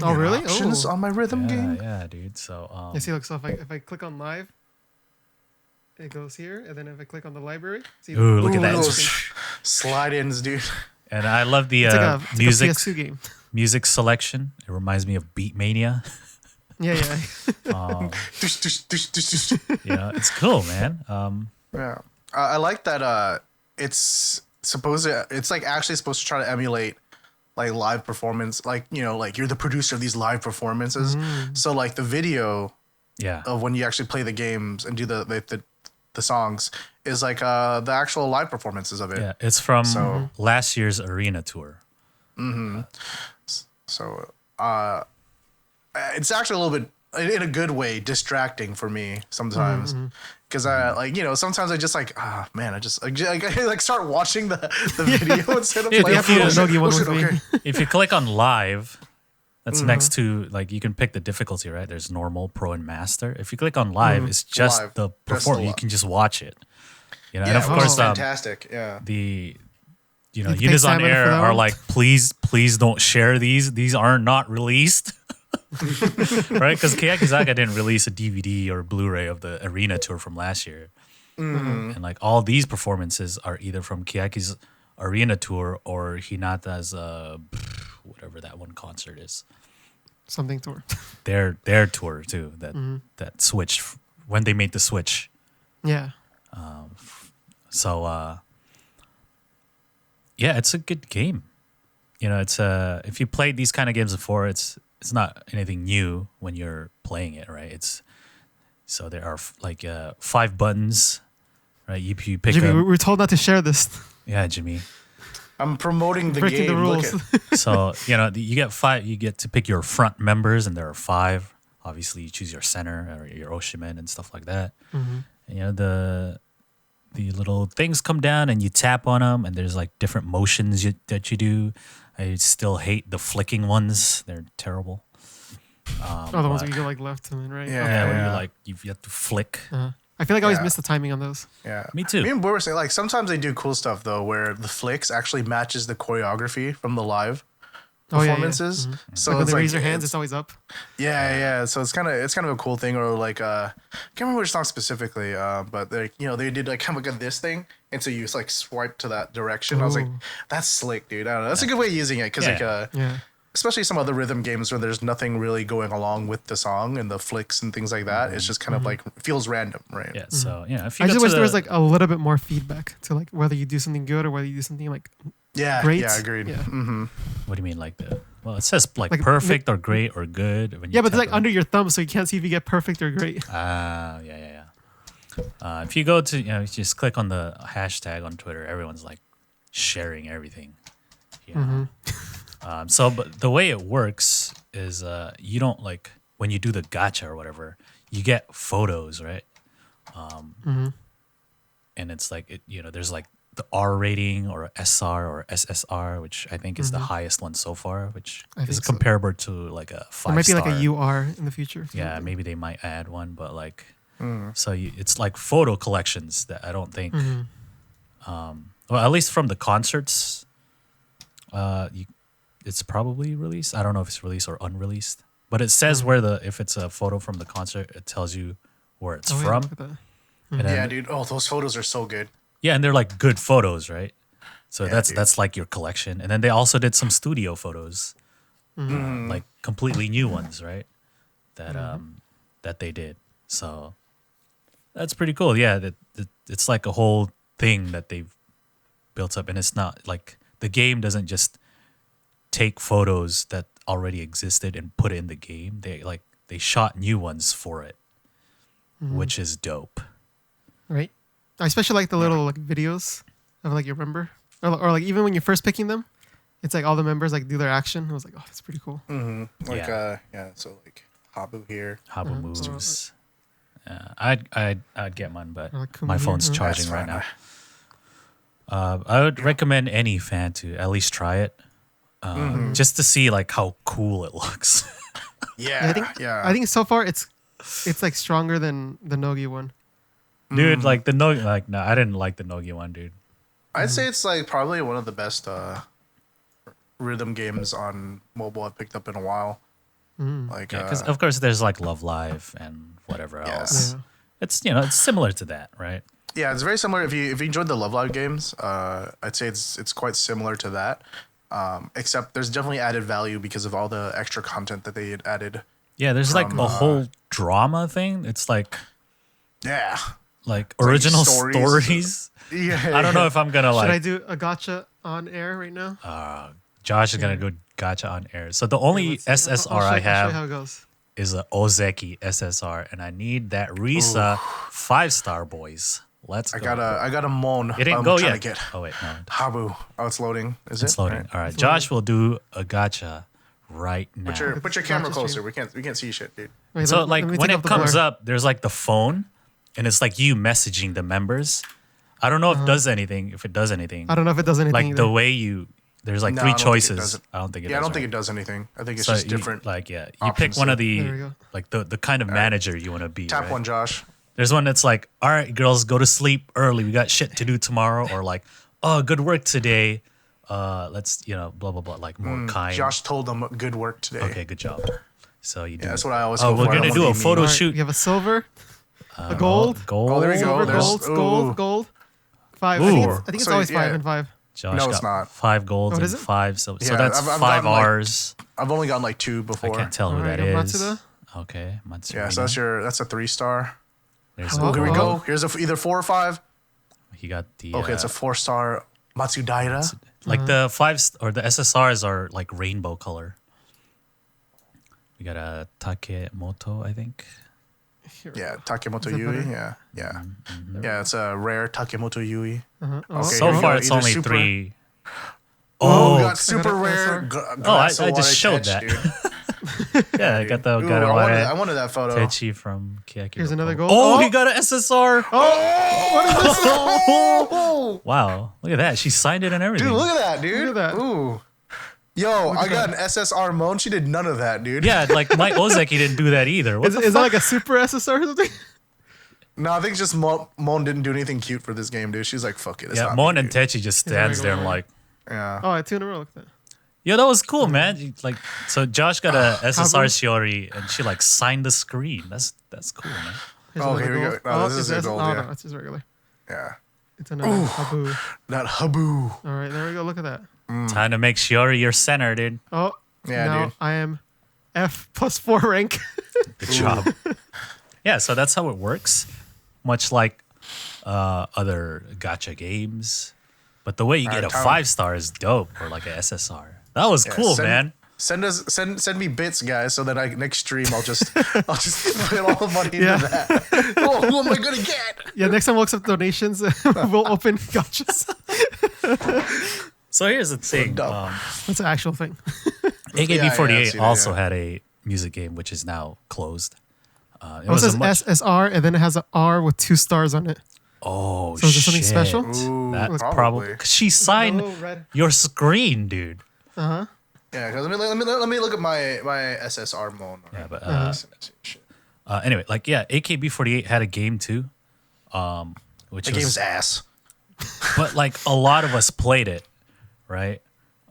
oh really? Options on my rhythm game. Yeah, dude. So see, look. So if I click on live, it goes here, and then if I click on the library, see Ooh, look at that. Those slide-ins, dude. And I love the it's like a music PS2 game. music selection. It reminds me of Beatmania. Yeah, yeah. Dush, dush, dush, dush, dush. Yeah, it's cool, man. Yeah, I like that. It's it's like actually supposed to try to emulate like live performance, like like you're the producer of these live performances. So like the video Yeah. of when you actually play the games and do the songs is like the actual live performances of it. Yeah, it's from So- last year's arena tour. So it's actually a little bit, in a good way, distracting for me sometimes. Because sometimes I just like, man, I like start watching the video instead of Dude, playing. if you- Nogi one with me. Okay. If you click on live, that's next to, like, you can pick the difficulty, right? There's normal, pro, and master. If you click on live, it's just Live. the Just perform. the You live. can just watch it. You know, Yeah, and of which is course, fantastic. Yeah. the You can take UNI'S on Simon air for that are one? like, please don't share these. These are not released. Right? Because Keyakizaka didn't release a DVD or Blu-ray of the arena tour from last year. And like all these performances are either from Keyaki's arena tour or Hinata's whatever that one concert is. Something tour. Their tour too. That switched when they made the switch. Yeah. So yeah, it's a good game. You know, it's if you played these kind of games before, it's not anything new when you're playing it, right? So there are like 5 buttons, right? You pick Jimmy, we up. were told not to share this. Yeah, Jimmy. I'm promoting the Breaking game. the rules. Look at, So you get 5. You get to pick your front members, and there are 5. Obviously, you choose your center or your Oshimen and stuff like that. And, the little things come down, and you tap on them, and there's like different motions that you do. I still hate the flicking ones; they're terrible. Oh, the ones where you go like left and then right. Yeah. Okay. Yeah, where you have to flick. I feel like I always Yeah. miss the timing on those. yeah. Me too. Me and Boy were saying like sometimes they do cool stuff though, where the flicks actually matches the choreography from the live Oh, yeah, yeah. performances. So Like when it's they raise their hands, it's always up. yeah. So it's kind of a cool thing, or like I can't remember which song specifically, but they did like kind of like this thing, and so you just like swipe to that direction. I was like, Ooh. that's slick, dude. I don't know. That's a good way of using it because Yeah. Yeah. especially some other rhythm games where there's nothing really going along with the song and the flicks and things like that. It's just kind of like feels random, right? Yeah. So if you I go just to wish there was the- like a little bit more feedback to like whether you do something good or whether you do something like Yeah, great. yeah, agreed. Yeah. what do you mean like the? Well, it says like Like, perfect or great or good. When you Yeah, but it's tap like on it. under your thumb, so you can't see if you get perfect or great. Yeah. If you go to, you just click on the hashtag on Twitter, everyone's like sharing everything. But the way it works is you don't like, when you do the gacha or whatever, you get photos, right? And it's like, there's like the R rating or SR or SSR, which I think is the highest one so far, which I is think so. comparable to like a 5-star. There might be like a UR in the future. Yeah, maybe they might add one, but like, it's like photo collections that I don't think, well, at least from the concerts, it's probably released. I don't know if it's released or unreleased, but it says if it's a photo from the concert, it tells you where it's Oh, yeah, from. look at that. And then- Yeah, dude. Oh, those photos are so good. yeah, and they're like good photos, right? So Yeah, that's dude. that's like your collection, and then they also did some studio photos, like completely new ones, right? That they did. So that's pretty cool. Yeah, that it's like a whole thing that they've built up, and it's not like the game doesn't just take photos that already existed and put it in the game. They shot new ones for it, which is dope. Right? I especially like the little like videos of like your member, or like even when you're first picking them, it's like all the members like do their action. I was like, oh, that's pretty cool. Like Yeah. so like Habu here. Habu moves. Yeah, I'd get mine, but Or like Kuma my here. phone's That's charging fine. right now. I would recommend any fan to at least try it, just to see like how cool it looks. Yeah, I think so far it's like stronger than the Nogi one. Dude, like the Nogi, like no, I didn't like the Nogi one, dude. I'd say it's like probably one of the best rhythm games on mobile I've picked up in a while. Like, Yeah, because of course there's like Love Live and whatever Yeah. else. Yeah. it's it's similar to that, right? Yeah, it's very similar. If you enjoyed the Love Live games, I'd say it's quite similar to that. Except there's definitely added value because of all the extra content that they had added. Yeah, there's like a whole drama thing. It's like Yeah. original stories. stories. Yeah. I don't know if I'm gonna Should I like. do a gotcha on air right now? Josh is gonna go gotcha on air. So the only SSR I I'll show you have how it goes. is a Ozeki SSR, and I need that Risa 5-star boys. Let's go. I got a Mon. It didn't I'm go trying yet. to get Oh wait, no, Habu. Oh, it's loading. Is it's it? loading. Right. All right, Josh will do a gotcha right now. Put your camera Gotcha closer. stream. We can't see shit, dude. Wait, So let like me when take it off the comes blur. up, there's like the phone, and it's like you messaging the members. I don't know if it does anything. If it does anything, I don't know if it does anything. like either. the way you. There's like No, three I don't think it choices. does it. I don't think it. Yeah, I does, don't think right? it does anything. I think it's So just you- different. Like you pick options one of There we the go. like the kind of manager you want to be. Tap right? one, Josh. There's one that's like, all right, girls, go to sleep early. We got shit to do tomorrow. Or like, oh, good work today. Let's blah blah blah. Like more kind. Josh told them good work today. Okay, good job. So you do. Yeah, that's what I always. Oh, go we're for. I gonna don't do wanna a be photo mean. All right, shoot. you have a silver, a gold, Gold. Oh, there we go. silver, There's- gold, ooh. gold. 5. Ooh. I think it's So, always 5 yeah. and 5. Josh No, it's got not. 5 golds What and is it? 5. So Yeah, that's I've 5 gotten, like, R's. I've only gotten like 2 I before. can't tell who Alright, that I'm is. Matsuda. Okay, Matsuda. Yeah, so that's a 3-star. There's Oh, Oh, here we Oh. go. Here's either 4 or 5. He got the. Okay, it's a 4-star Matsudaira. Like the 5 or the SSRs are like rainbow color. We got a Takemoto, I think. Here. Yeah, Takemoto Is it Yui. better? Yeah. Yeah, it's a rare Takemoto Yui. Oh, Okay, So here we far, go. it's Either only super- 3. Oh, we got I super got an rare. SR. Glass I just Aware showed Tetch, that. dude. Yeah, I got the Ooh, I Garaware wanted that photo. Techi from Keyakizaka. Here's another gold. Oh, Oh! he got an SSR. Oh, Wow, look at that. She signed it and everything. dude, look at that, dude. Look at that. Ooh. Yo, I got an SSR Moan. She did none of that, dude. Yeah, like Mike Ozeki didn't do that either. What Is the that fuck? like a super SSR or something? No, I think it's just Moan didn't do anything cute for this game, dude. She's like, fuck it. It's Yeah, not Mon me, and dude. Techi just stands there and like, Yeah. Oh, I 2 in a row. Look at that. yeah, that was cool, man. Like, so Josh got a SSR Habu? Shiori and she like signed the screen. That's cool, man. Here's Oh, another here we gold. go. No, this is it's a gold, Oh, yeah. no, it's just regular. Yeah. It's another Habu. That Habu. All right, there we go. Look at that. Time to make Shiori your center, dude. Oh, Yeah, now dude. I am F plus 4 rank. Good job. Yeah, so that's how it works. Much like other gacha games. But the way you get a Tyler. 5-star is dope, or like a SSR. That was cool, send- man. Send me bits, guys, so that next stream I'll just put all the money Yeah. into that. Oh, who am I gonna get? Yeah, next time we'll accept donations. We'll open gotchas. So here's the thing. Dope. That's an actual thing. AKB48 Yeah, I've seen it, also yeah. had a music game, which is now closed. It It was says a much, SSR, and then it has an R with 2 stars on it. oh, So is there something shit. special? Ooh, That's probably. probably 'cause she signed little red- your screen, dude. Yeah, because let me look at my SSR Moan. Yeah, but Shit. anyway, like yeah, AKB48 had a game too, which The was, game's ass. but like a lot of us played it, right?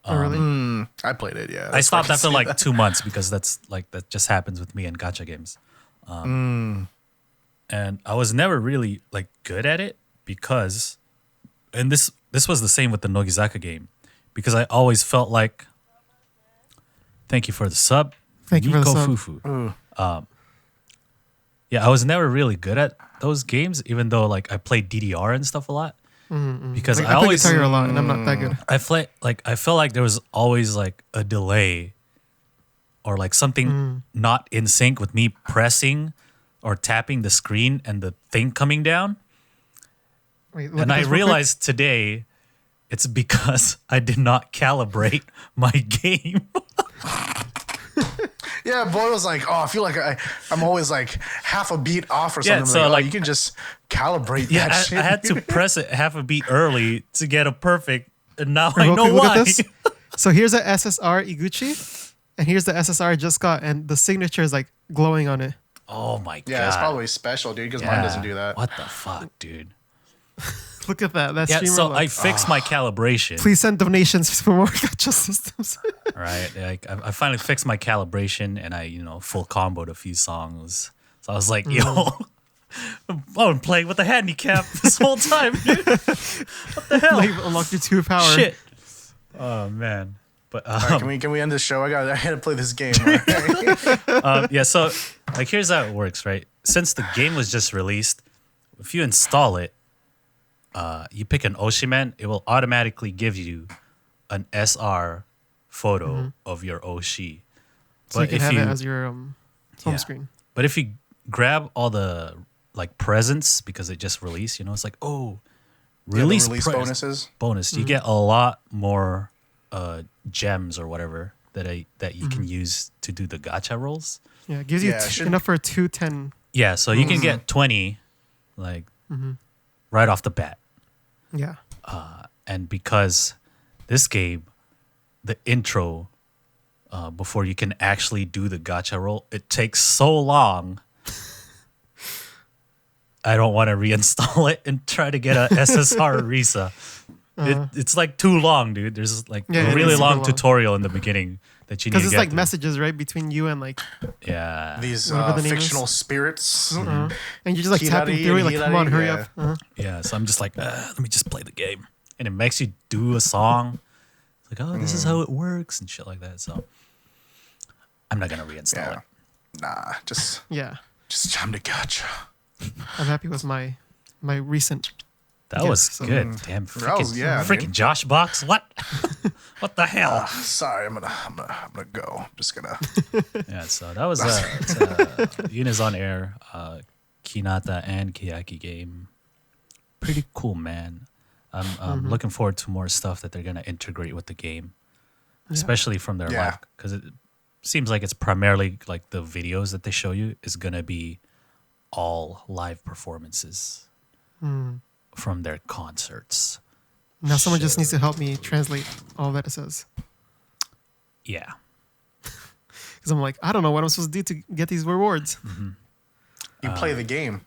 Oh, really? I played it. Yeah, I that's why stopped can after see like that. 2 months because that's like that just happens with me in gacha games. And I was never really like good at it because, and this was the same with the Nogizaka game, because I always felt like, thank you for the sub, Thank you for the Nico sub. Fufu. Yeah, I was never really good at those games, even though like I played DDR and stuff a lot. Because Like, I I play always guitar a lot, and I'm not that good. I felt like there was always like a delay or like something not in sync with me pressing or tapping the screen and the thing coming down. Wait, look And at I this real quick. realized today it's because I did not calibrate my game. Yeah, boy was like, oh, I feel like I'm always like half a beat off or Yeah, something. so, like, oh, like- you can just calibrate Yeah, that shit. I had to press it half a beat early to get a perfect. And now Real I know quick, look why. at this. So here's a SSR Iguchi, and here's the SSR I just got, and the signature is like glowing on it. Oh my god. Yeah, it's probably special, dude, because mine doesn't do that. What the fuck, dude? Look at that. That's Yeah, streamer so luck. I fixed my calibration. Please send donations for more gacha systems. Right, like I finally fixed my calibration, and I full comboed a few songs. So I was like, yo, I'm playing with a handicap this whole time, dude. What the hell? Like unlock your 2 power. Shit. Oh man. But All right, can we end the show? I gotta play this game. Right? yeah, so like here's how it works, right? Since the game was just released, if you install it, you pick an Oshimen, it will automatically give you an SR photo of your Oshi. So you can have it as your home screen. But if you grab all the like presents because it just released, it's like, oh, release bonuses. Bonus. You get a lot more gems or whatever that you can use to do the gacha rolls. Yeah, it gives you enough for 210. Yeah, so you can get 20 like right off the bat. Yeah. And because this game, the intro before you can actually do the gacha roll, it takes so long. I don't want to reinstall it and try to get a SSR Risa. It's like too long, dude. There's like a really long tutorial in the beginning that you need to get because it's like through. Messages, right, between you and like these the fictional spirits. and you're just like tapping through it, like, come on, hurry up. Yeah, so I'm just like, let me just play the game, and it makes you do a song. It's like, oh, this is how it works and shit like that. So I'm not gonna reinstall it. Nah, just time to gacha. I'm happy with my recent. That was good. Damn, freaking Josh Box. What? What the hell? Sorry, I'm gonna go. I'm just gonna. Yeah, so that was UNI'S on air, Hinata and Keyaki game. Pretty cool, man. I'm looking forward to more stuff that they're gonna integrate with the game, especially from their live, because it seems like it's primarily like the videos that they show you is gonna be all live performances from their concerts. Now someone just needs to help me translate all that it says. Yeah. Because I'm like, I don't know what I'm supposed to do to get these rewards. You play the game.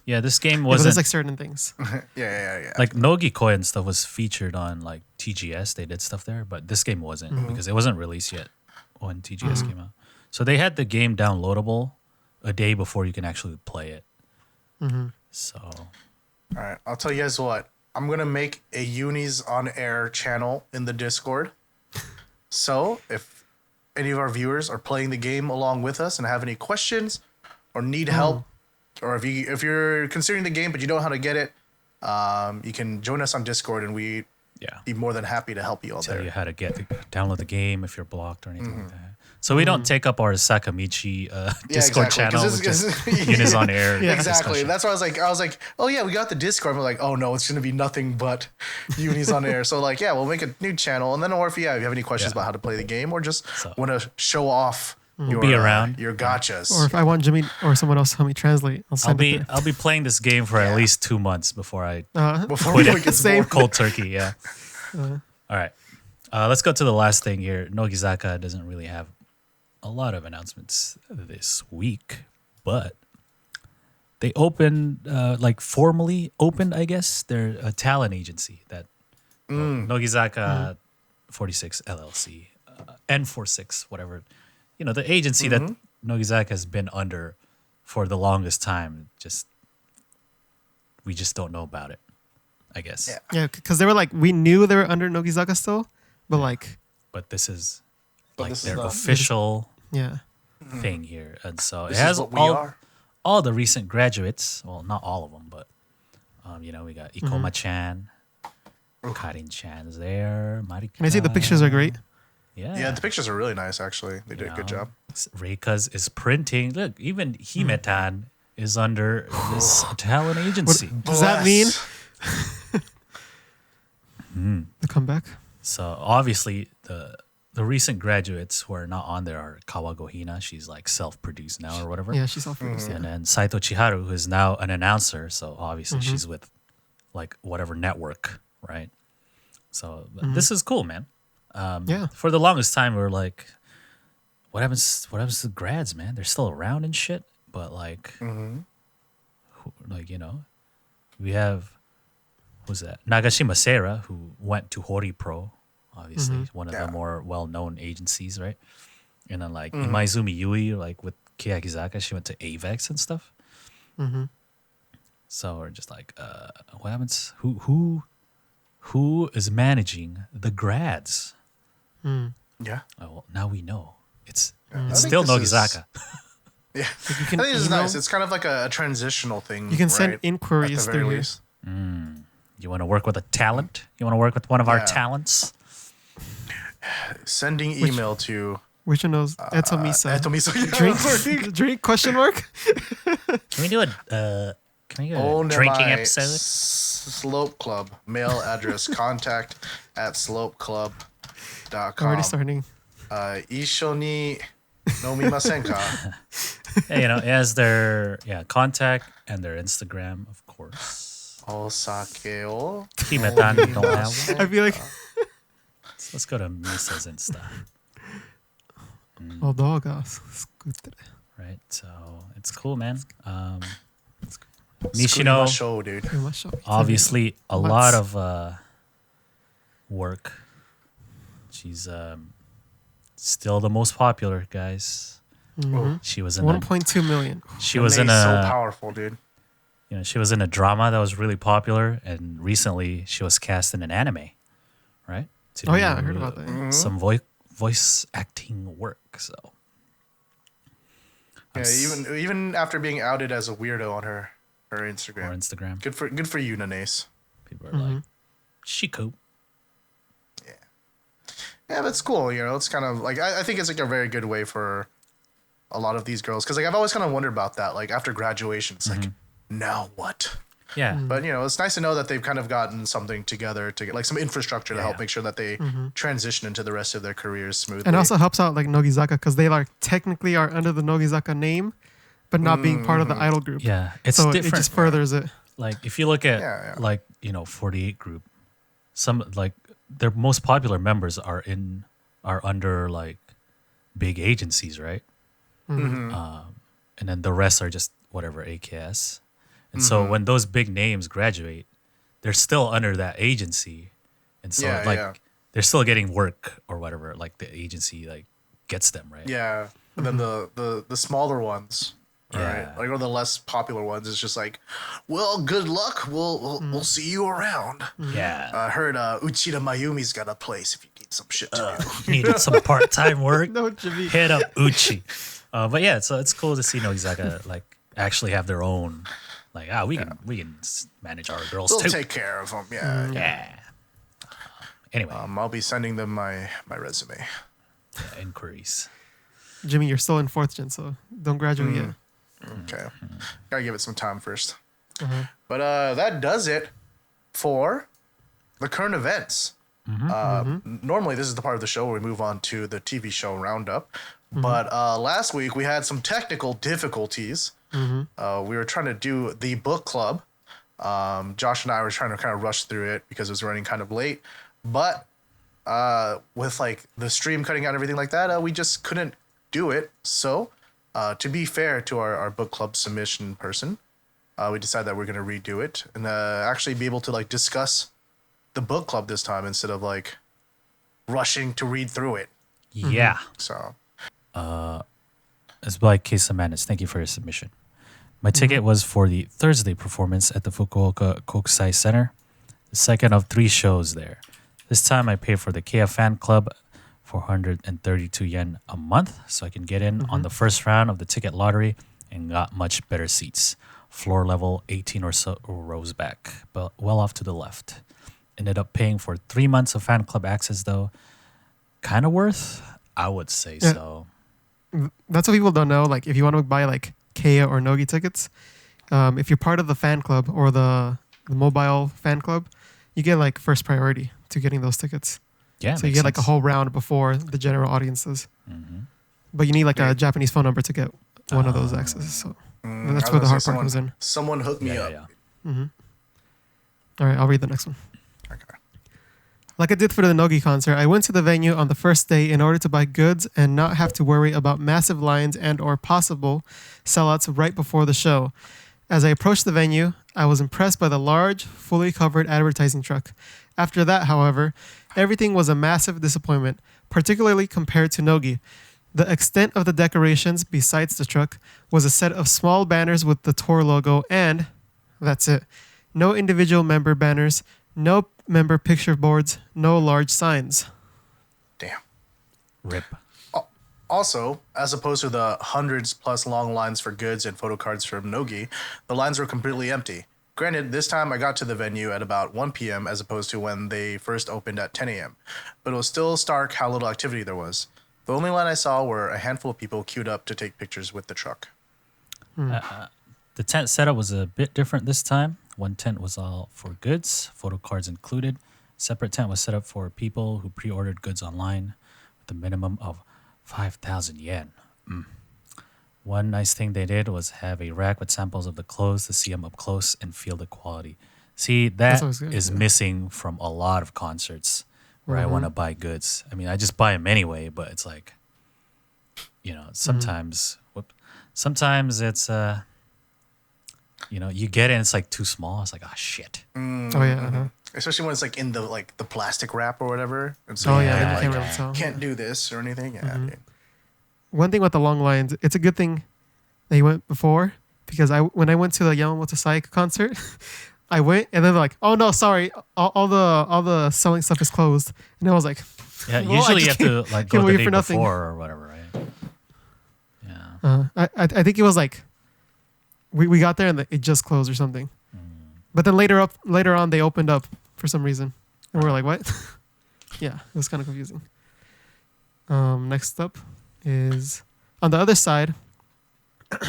Yeah, this game But wasn't there's like certain things. Yeah. like Nogi Koi and stuff was featured on like TGS. They did stuff there, but this game wasn't because it wasn't released yet when TGS came out. So they had the game downloadable a day before you can actually play it. So, all right, I'll tell you guys what. I'm gonna make a UNI'S on air channel in the Discord. So if any of our viewers are playing the game along with us and have any questions or need help, or if you're considering the game but you don't know how to get it, you can join us on Discord and we be more than happy to help you all tell there. you how to download the game if you're blocked or anything like that. So we don't take up our Sakamichi Discord channel, which is UNI'S on air. Exactly. That's why I was like, oh yeah, we got the Discord. We're like, oh no, it's gonna be nothing but UNI'S on air. So like, yeah, we'll make a new channel, and then or if you have any questions about how to play the game, or just want to show off your gachas, or if I want Jimmy or someone else to help me translate, I'll be playing this game for at least 2 months before I we get cold turkey. Yeah. All right. Let's go to the last thing here. Nogizaka doesn't really have a lot of announcements this week, but they opened, formally opened, I guess, their talent agency that Nogizaka 46 LLC, N46, whatever. The agency that Nogizaka has been under for the longest time. We just don't know about it, I guess. Yeah, because they were like, we knew they were under Nogizaka still, but But this is their official thing here, and so it has all the recent graduates. Well, not all of them, but we got Ikoma-chan, Karin-chan's there. Marika. Can I see the pictures are great? Yeah, the pictures are really nice. Actually, they did a good job. Reika's is printing. Look, even Himetan is under this talent agency. What does that mean? The comeback. So obviously the recent graduates who are not on there are Kawago Hina. She's like self-produced now or whatever. Yeah, she's self-produced. And then Saito Chiharu, who is now an announcer. So obviously she's with like whatever network, right? So this is cool, man. For the longest time, we were like, what happens to the grads, man? They're still around and shit. But we have, who's that? Nagashima Seira, who went to Hori Pro. Obviously, one of the more well-known agencies, right? And then Imaizumi Yui, like with Keyakizaka, she went to Avex and stuff. Mm-hmm. So we're just like, what happens? Who is managing the grads? Yeah. Oh, well, now we know. It's I think still this is- Nogizaka. Yeah. You I can think it's email- nice. It's kind of like a transitional thing. You can send right? inquiries At the very through here. least. You want to work with a talent? You want to work with one of our Yeah. talents? Sending email to Which one knows? Etomisa. Etomisa. Drink? Drink? Question mark? Can we do a drinking episode? Slope Club. Mail address contact at slopeclub.com. Already starting. 一緒に飲みませんか? Yeah, it has their contact and their Instagram, of course. お酒を Himetan don't have. I feel like Let's go to Misa's Insta, dog scooter. right? So it's cool, man. 作りま Nishino, しょう, dude. obviously a Let's- lot of work. She's still the most popular, guys. She was in 1.2 million. she was in Renee's so a powerful, dude. she was in a drama that was really popular, and recently she was cast in an anime, right? To Oh, yeah, do, I heard about that. Some voice acting work. So Yeah, even after being outed as a weirdo on her Instagram. or Instagram, Good for you, Nanace. people are like, "She cool." Yeah, that's cool. It's kind of like I think it's like a very good way for a lot of these girls, because like I've always kind of wondered about that. Like after graduation, it's like, now what? Yeah, But it's nice to know that they've kind of gotten something together to get like some infrastructure to help make sure that they transition into the rest of their careers smoothly. And also helps out like Nogizaka because they like technically are under the Nogizaka name, but not being part of the idol group. yeah, it's So different. it just furthers it. Like if you look at Yeah. like 48 group, some like their most popular members are under like big agencies, right? And then the rest are just whatever AKS. And so when those big names graduate, they're still under that agency, and so they're still getting work or whatever. Like the agency like gets them, right? Yeah. But then the smaller ones, Yeah. right? Like or the less popular ones, it's just like, well, good luck. We'll see you around. Yeah. I heard Uchida Mayumi's got a place if you need some shit to do. Needed some part-time work. No, Jimmy. Hit up Uchi. But yeah, so it's cool to see Nogizaka like actually have their own. Like we can manage our girls We'll too. take care of them. Yeah. Yeah. Anyway, I'll be sending them my resume. inquiries. Jimmy, you're still in 4th gen, so don't graduate yet. Okay. Gotta give it some time first. But that does it for the current events. Normally, this is the part of the show where we move on to the TV show roundup. But last week, we had some technical difficulties. We were trying to do the book club. Josh and I were trying to kind of rush through it because it was running kind of late. But with like the stream cutting out and everything like that, we just couldn't do it. So to be fair to our book club submission person, we decided that we're going to redo it and actually be able to like discuss the book club this time instead of like rushing to read through it. Yeah. So It's by QuesoMadness. Thank you for your submission. My ticket was for the Thursday performance at the Fukuoka Kokusai Center, the second of 3 shows there. This time I paid for the Kea Fan Club, 432 yen a month, so I can get in on the first round of the ticket lottery and got much better seats. Floor level 18 or so rows back, but well off to the left. Ended up paying for 3 months of fan club access though. Kind of worth? I would say Yeah. so. That's what people don't know. Like, if you want to buy like Kea or Nogi tickets, if you're part of the fan club or the mobile fan club, you get like first priority to getting those tickets. Yeah, So you get like a whole round before the general audiences. But you need like a Japanese phone number to get one of those accesses. So that's where the hard part comes in. Someone hooked me up. All right, I'll read the next one. Okay. Like I did for the Nogi concert, I went to the venue on the first day in order to buy goods and not have to worry about massive lines and or possible sellouts right before the show. As I approached the venue, I was impressed by the large, fully covered advertising truck. After that, however, everything was a massive disappointment, particularly compared to Nogi. The extent of the decorations, besides the truck, was a set of small banners with the tour logo, and that's it. No individual member banners, no member picture boards, no large signs. Damn. Rip. Also, as opposed to the hundreds plus long lines for goods and photo cards from Nogi, the lines were completely empty. Granted, this time I got to the venue at about 1 p.m. as opposed to when they first opened at 10 a.m. But it was still stark how little activity there was. The only line I saw were a handful of people queued up to take pictures with the truck. The tent setup was a bit different this time. One tent was all for goods, photo cards included. Separate tent was set up for people who pre-ordered goods online with a minimum of 5,000 yen. One nice thing they did was have a rack with samples of the clothes to see them up close and feel the quality. See, that always good, is yeah. missing from a lot of concerts where I want to buy goods. I mean, I just buy them anyway, but it's like, sometimes it's, you get it and it's like too small. It's like, oh, shit. Oh, yeah. Uh-huh. Especially when it's like in the the plastic wrap or whatever. And Oh, you yeah. can't, You can't really tell. can't do this or anything. Yeah. dude. One thing with the long lines, it's a good thing that you went before, because when I went to the Yamamoto Saika concert, I went and then they're like, oh no, sorry, all the selling stuff is closed, and I was like, Yeah, well, I usually you just have to like go can't the wait day for nothing. before or whatever, right? Yeah. I think it was like we got there and it just closed or something, but then later on they opened up for some reason, and we were like, what? Yeah, it was kind of confusing. Next up is on the other side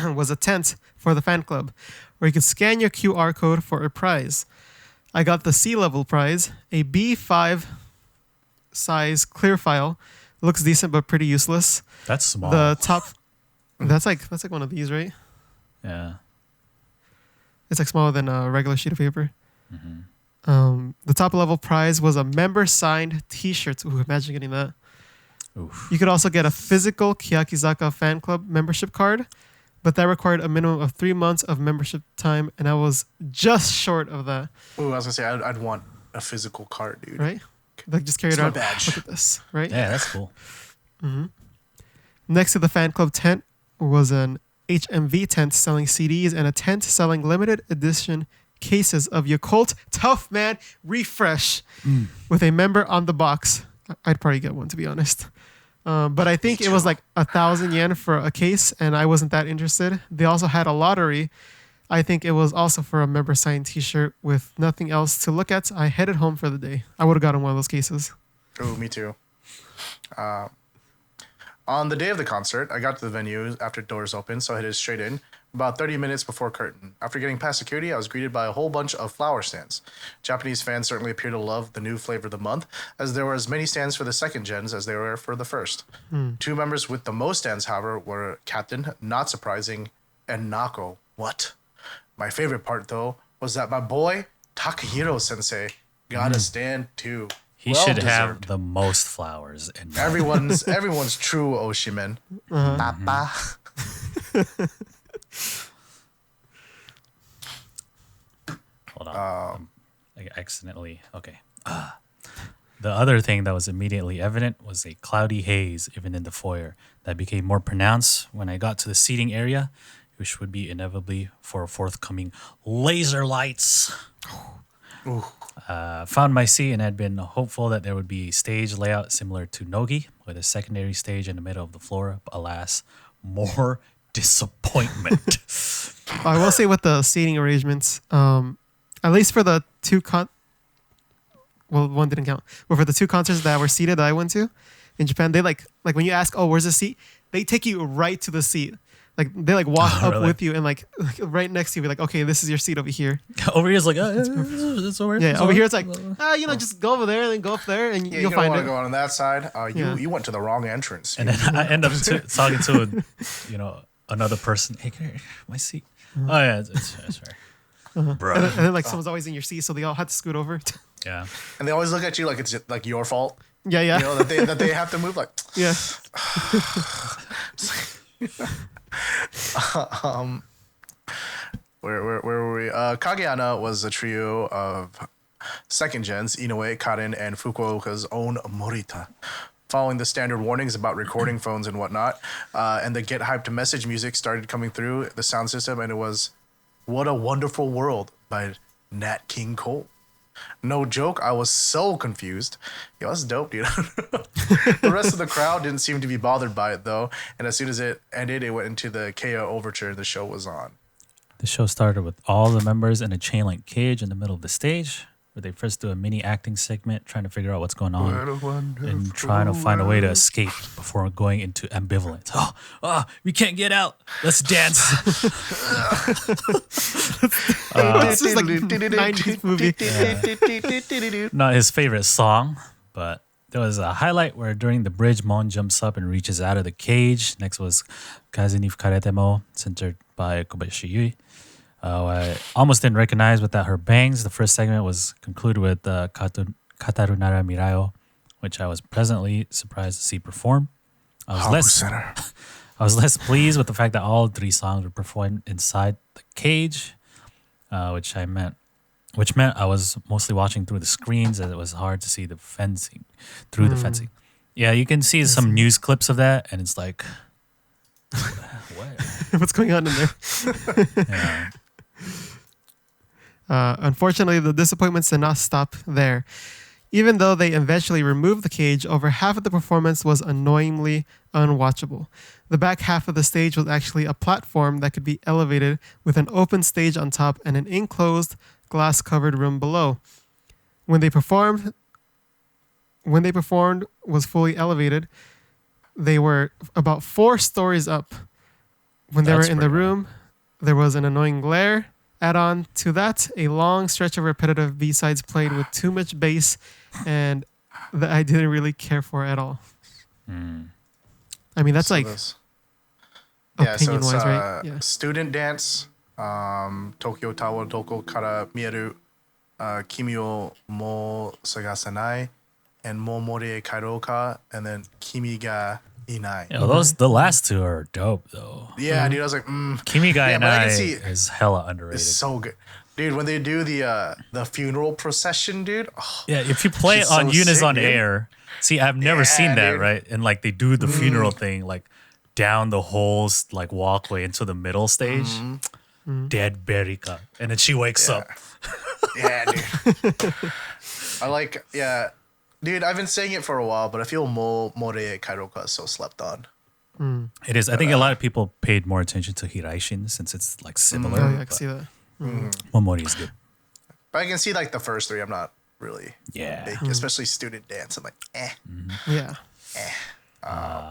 was a tent for the fan club where you could scan your QR code for a prize. I got the C-level prize, a B5 size clear file. Looks decent but pretty useless. That's small. The top that's like one of these, right? Yeah. It's like smaller than a regular sheet of paper. The top level prize was a member signed T-shirt. Ooh, imagine getting that. Oof. You could also get a physical Keyakizaka fan club membership card, but that required a minimum of 3 months of membership time, and I was just short of that. Ooh, I was gonna say I'd want a physical card, dude. Right? Like just carry it It's my around. badge. Look at this, right? Yeah, that's cool. Next to the fan club tent was an HMV tent selling CDs and a tent selling limited edition cases of Yakult Tough Man Refresh with a member on the box. I'd probably get one, to be honest. But I think it was like 1,000 yen for a case, and I wasn't that interested. They also had a lottery. I think it was also for a member signed T-shirt with nothing else to look at. I headed home for the day. I would have gotten one of those cases. Oh, me too. On the day of the concert, I got to the venue after doors opened, so I headed straight in. About 30 minutes before curtain. After getting past security, I was greeted by a whole bunch of flower stands. Japanese fans certainly appear to love the new flavor of the month, as there were as many stands for the second gens as there were for the first. Two members with the most stands, however, were Captain, not surprising, and Nako. What? My favorite part, though, was that my boy, Takahiro Sensei, got a stand too. He Well should deserved. have the most flowers. And Everyone's true Oshimen. Papa. hold on. I accidentally. Okay. The other thing that was immediately evident was a cloudy haze, even in the foyer, that became more pronounced when I got to the seating area, which would be inevitably for forthcoming laser lights. Found my seat and had been hopeful that there would be a stage layout similar to Nogi, with a secondary stage in the middle of the floor. But alas, more disappointment. I will say with the seating arrangements, at least for the one didn't count, but for the two concerts that were seated that I went to in Japan, they like when you ask, oh, where's the seat? They take you right to the seat. Like they like walk up really? with you and like right next to you, be like, okay, this is your seat over here. Over here is like, it's over. Yeah, it's over over. here it's like, just go over there and then go up there and Yeah, you'll you don't find want it. to go on that side. Yeah. You went to the wrong entrance. And then I end up talking to, another person. Hey, can my seat? Oh yeah, it's right. Bro. And then like someone's always in your seat, so they all had to scoot over. Yeah. And they always look at you like it's like your fault. Yeah. You know that they have to move like. Yeah. Where were we? Kageana was a trio of second gens, Inoue, Karin, and Fukuoka's own Morita. following the standard warnings about recording phones and whatnot. And the Get Hyped to Message music started coming through the sound system, and it was What a Wonderful World by Nat King Cole. No joke, I was so confused. Yo, that's dope, dude. The rest of the crowd didn't seem to be bothered by it, though. And as soon as it ended, it went into the KO overture, and the show was on. The show started with all the members in a chain link cage in the middle of the stage, where they first do a mini acting segment trying to figure out what's going on and trying to find a way to escape before going into ambivalence. We can't get out. Let's dance. It's just like 90s movie. Not his favorite song, but there was a highlight where during the bridge, Mon jumps up and reaches out of the cage. Next was Kaze ni Fukarete mo, centered by Kobayashi Yui. I almost didn't recognize without her bangs. The first segment was concluded with Kataru Nara Mirayo, which I was pleasantly surprised to see perform. I was less pleased with the fact that all 3 songs were performed inside the cage, which meant I was mostly watching through the screens, as it was hard to see the fencing through the fencing. Yeah, you can see some news clips of that, and it's like, what? What's going on in there? Yeah. Unfortunately, the disappointments did not stop there. Even though they eventually removed the cage, over half of the performance was annoyingly unwatchable. The back half of the stage was actually a platform that could be elevated with an open stage on top and an enclosed glass-covered room below. When they performed was fully elevated. They were about 4 stories up. When they were in the room, there was an annoying glare. Add on to that a long stretch of repetitive B-sides played with too much bass and that I didn't really care for at all. I mean, that's opinion-wise, right? Yeah. Student dance, Tokyo Tawa Doko Kara Mieru, Kimi o Mo Sagasanai, and Momore Kairoka, and then Kimi ga Inai. Yeah, the last 2 are dope though. Yeah, dude, I was like, Kimi ga Inai is hella underrated. It's so good. Dude, when they do the funeral procession, dude. Yeah, if you play it on UNI'S on air, see, I've never seen that, dude. right? And like they do the funeral thing, like down the whole like walkway into the middle stage. Dead Berika. And then she wakes up. Yeah, dude. I like, dude, I've been saying it for a while, but I feel More Kairoka is so slept on. It is. I think a lot of people paid more attention to Hiraishin since it's like similar. Oh, yeah, I can see that. Momori is good. But I can see like the first 3, I'm not really big, especially student dance. I'm like, Yeah.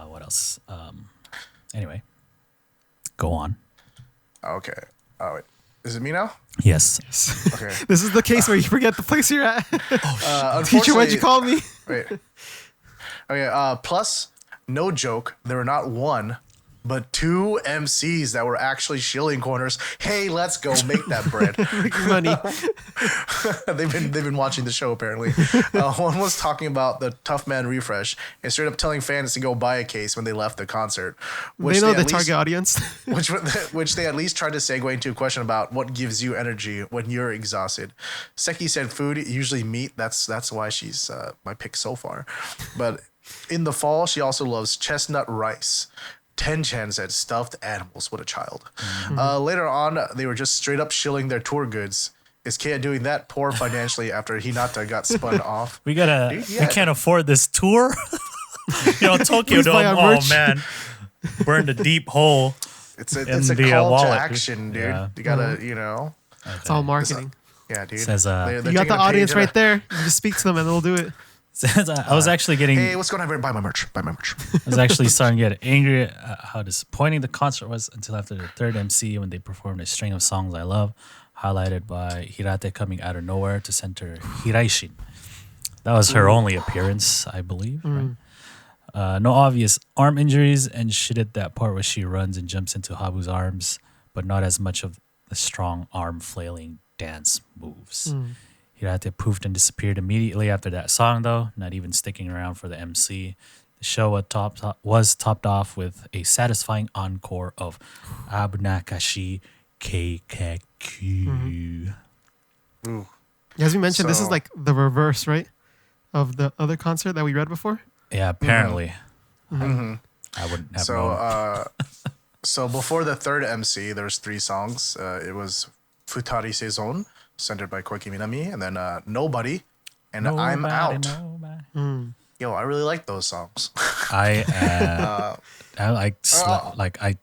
What else? Anyway, go on. Okay. Oh, wait. Is it me now? Yes. Okay. This is the case where you forget the place you're at. Teacher, why'd you unfortunately- call me? Wait. Okay. Plus, no joke, there were not 1, but 2 MCs that were actually shilling corners. Hey, let's go make that bread. Money. they've been watching the show apparently. One was talking about the Tough Man refresh and straight up telling fans to go buy a case when they left the concert. They know the at target audience. which they at least tried to segue into a question about what gives you energy when you're exhausted. Seki said food, usually meat. That's why she's my pick so far. But in the fall, she also loves chestnut rice. Ten-chan said stuffed animals. What a child. Later on, they were just straight up shilling their tour goods. Is Kea doing that poor financially after Hinata got spun off? We can't afford this tour. Tokyo Please buy Dome. our Oh merch. man, burned a deep hole. It's a the, call wallet. to action, dude. Yeah. You gotta, It's all marketing. Yeah, dude. Says, They're You got taking the a audience page right there. You just speak to them and they'll do it. I was actually getting. Hey, what's going on? Buy my merch. Buy my merch. I was actually starting to get angry at how disappointing the concert was until after the 3rd MC when they performed a string of songs I love, highlighted by Hirate coming out of nowhere to center Hiraishin. That was her only appearance, I believe. Right? No obvious arm injuries, and she did that part where she runs and jumps into Habu's arms, but not as much of the strong arm flailing dance moves. Hirate poofed and disappeared immediately after that song, though, not even sticking around for the MC. The show was topped off with a satisfying encore of Abunakashi Keikaku. As we mentioned, this is So- like the reverse, right? Of the other concert that we read before. Yeah, apparently. Mm-hmm. I wouldn't have So, known. so before the third MC, there's 3 songs. It was Futari Saison, centered by Koiki Minami, and then Nobody, and I'm Out. Nobody. Yo, I really like those songs. I I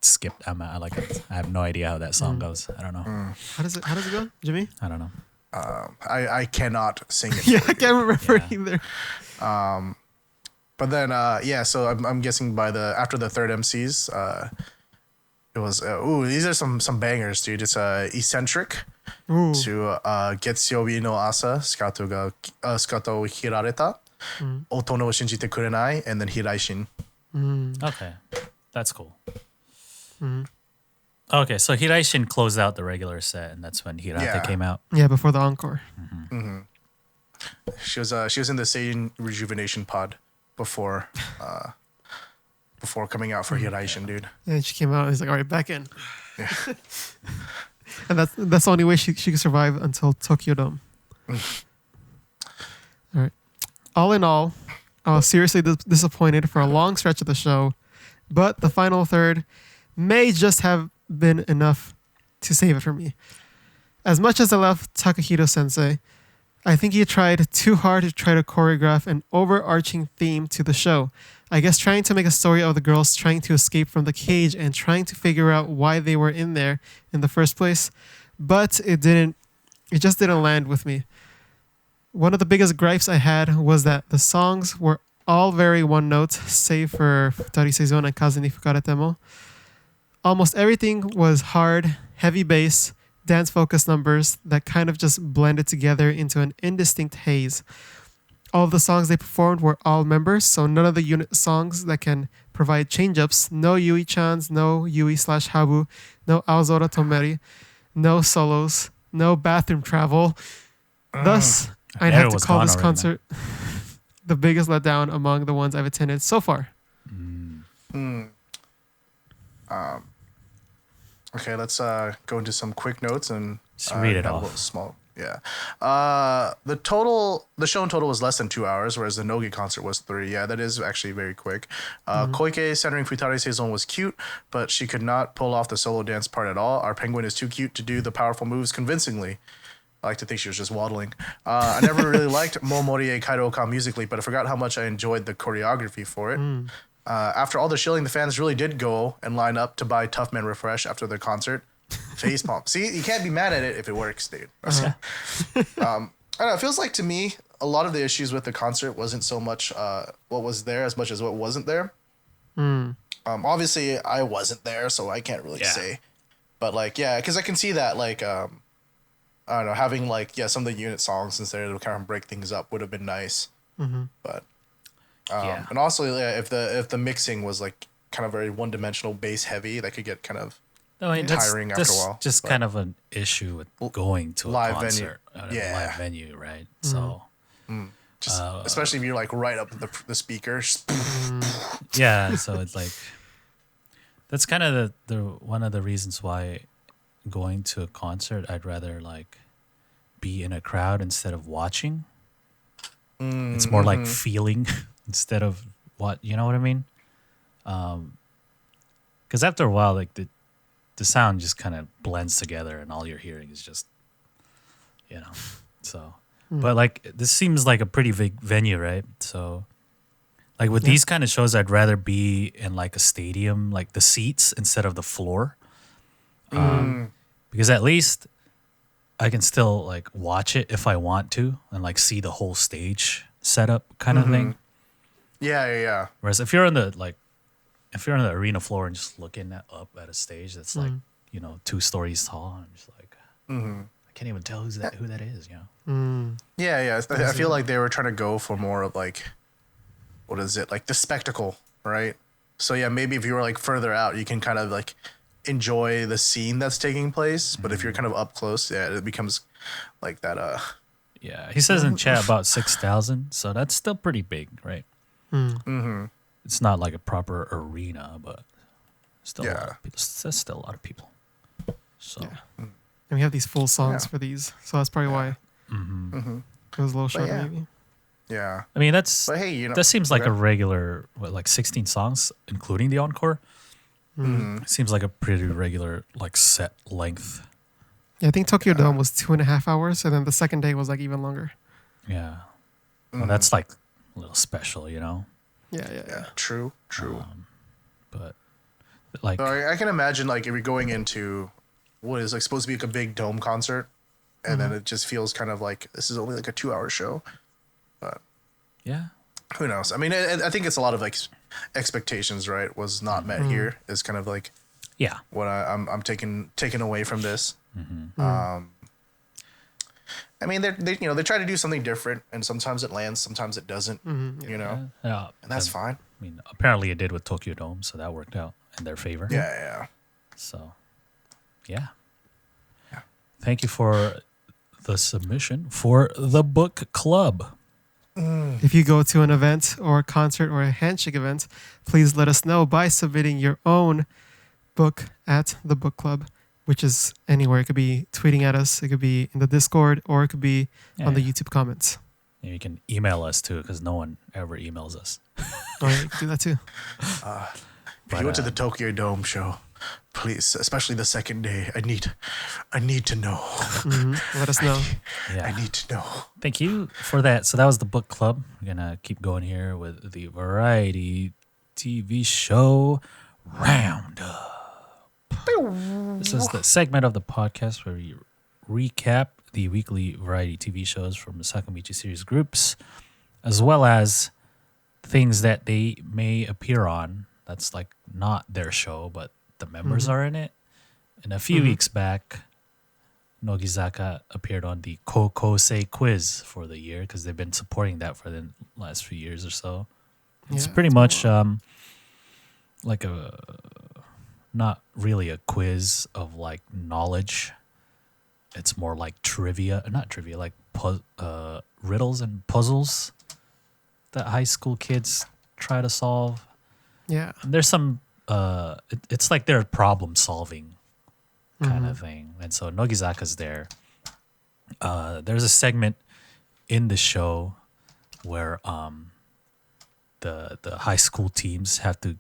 skipped. I like it. I have no idea how that song goes. I don't know. How does it go, Jimmy? I don't know. I cannot sing it. Yeah, I can't remember either. But then, so I'm guessing after the third MCs, it was these are some bangers, dude. It's Eccentric Ooh. to Getsuyobi no Asa Skato o Hirareta, Oto no Shinjite Kurenai, and then Hiraishin. Okay, that's cool. Okay, so Hiraishin closed out the regular set, and that's when Hirate Yeah. came out. Yeah, before the encore. She was in the Seiin Rejuvenation pod before coming out for Hiraishin, dude. Yeah, and she came out and he's like, all right, back in. And that's the only way she could survive until Tokyo Dome. All right. All in all, I was seriously disappointed for a long stretch of the show, but the final third may just have been enough to save it for me. As much as I love Takahito Sensei, I think he tried too hard to try to choreograph an overarching theme to the show. I guess trying to make a story of the girls trying to escape from the cage and trying to figure out why they were in there in the first place. But it just didn't land with me. One of the biggest gripes I had was that the songs were all very one note, save for Futari Seizon and Kaze ni Fukarete mo. Almost everything was hard, heavy bass, dance-focused numbers that kind of just blended together into an indistinct haze. All of the songs they performed were all members, so none of the unit songs that can provide change-ups, no Yui-chans, no Yui/Habu, no Aozora Tomeri, no solos, no bathroom travel. Thus, I'd have to call this concert the biggest letdown among the ones I've attended so far. Okay, let's go into some quick notes and Just read it have a off. little small. Yeah. The show in total was less than 2 hours, whereas the Nogi concert was 3. Yeah, that is actually very quick. Koike centering Futari Seizon was cute, but she could not pull off the solo dance part at all. Our penguin is too cute to do the powerful moves convincingly. I like to think she was just waddling. I never really liked Momorie Kaido-kan musically, but I forgot how much I enjoyed the choreography for it. After all the shilling, the fans really did go and line up to buy Tough Man Refresh after the concert. Facepalm. See, you can't be mad at it if it works, dude. I don't know. It feels like to me, a lot of the issues with the concert wasn't so much what was there as much as what wasn't there. Obviously, I wasn't there, so I can't really say. But like, yeah, because I can see that like, I don't know, having like some of the unit songs instead of kind of break things up would have been nice. But and also if the mixing was like kind of very one-dimensional bass heavy, that could get kind of tiring after a while. Just kind of an issue with going to a live concert, venue. live venue, right? So, Just especially if you're like right up the speaker. yeah, so it's like that's kind of the one of the reasons why going to a concert, I'd rather like be in a crowd instead of watching. It's more like feeling instead of what, you know what I mean? Because after a while, like the sound just kind of blends together and all you're hearing is just, so. But like this seems like a pretty big venue, right? So like with these kind of shows, I'd rather be in like a stadium, like the seats instead of the floor. Because at least I can still like watch it if I want to and like see the whole stage setup kind of thing. Yeah. Whereas if you're on the arena floor and just looking up at a stage that's like 2 stories tall, I'm just like I can't even tell who that is, Yeah. I feel like they were trying to go for more of like, what is it, like the spectacle, right? So yeah, maybe if you were like further out, you can kind of like enjoy the scene that's taking place. But if you're kind of up close, it becomes like that. Yeah, he says in chat about 6,000, so that's still pretty big, right? It's not like a proper arena, but still, a lot of people. That's still a lot of people. So, and we have these full songs for these, so that's probably why it was a little short, maybe. Yeah. I mean, that's But hey, that seems like okay. a regular, like 16 songs, including the encore. Seems like a pretty regular, like set length. Yeah, I think Tokyo Dome was 2.5 hours, and then the second day was like even longer. Yeah. Well, that's like a little special, you know? Yeah. Yeah, true. But like, So I can imagine like if you're going into what is like supposed to be like a big dome concert, and then it just feels kind of like this is only like a 2-hour show. But yeah. who knows? I mean, I think it's a lot of like expectations, right? Was not met here is kind of like Yeah. what I'm taking away from this. I mean, they try to do something different, and sometimes it lands, sometimes it doesn't. You know, Yeah. and that's fine. I mean, apparently it did with Tokyo Dome, so that worked out in their favor. Yeah. So, yeah. Thank you for the submission for the book club. If you go to an event or a concert or a handshake event, please let us know by submitting your own book at the book club, which is anywhere. It could be tweeting at us, it could be in the Discord, or it could be on the YouTube comments. Yeah, you can email us too, because no one ever emails us. Oh, yeah, you can do that too. If you went to the Tokyo Dome show, please, especially the second day, I need to know. Let us know. Yeah. I need to know. Thank you for that. So that was the book club. We're gonna keep going here with the variety TV show roundup. This is the segment of the podcast where we recap the weekly variety TV shows from the Sakamichi series groups, as well as things that they may appear on. That's like not their show, but the members are in it. And a few weeks back, Nogizaka appeared on the Kokosei quiz for the year because they've been supporting that for the last few years or so. It's Yeah, pretty it's much like a not really a quiz of like knowledge. It's more like like riddles and puzzles that high school kids try to solve. Yeah. And there's some it's like they're problem solving kind of thing. And so Nogizaka's there. There's a segment in the show where the high school teams have to.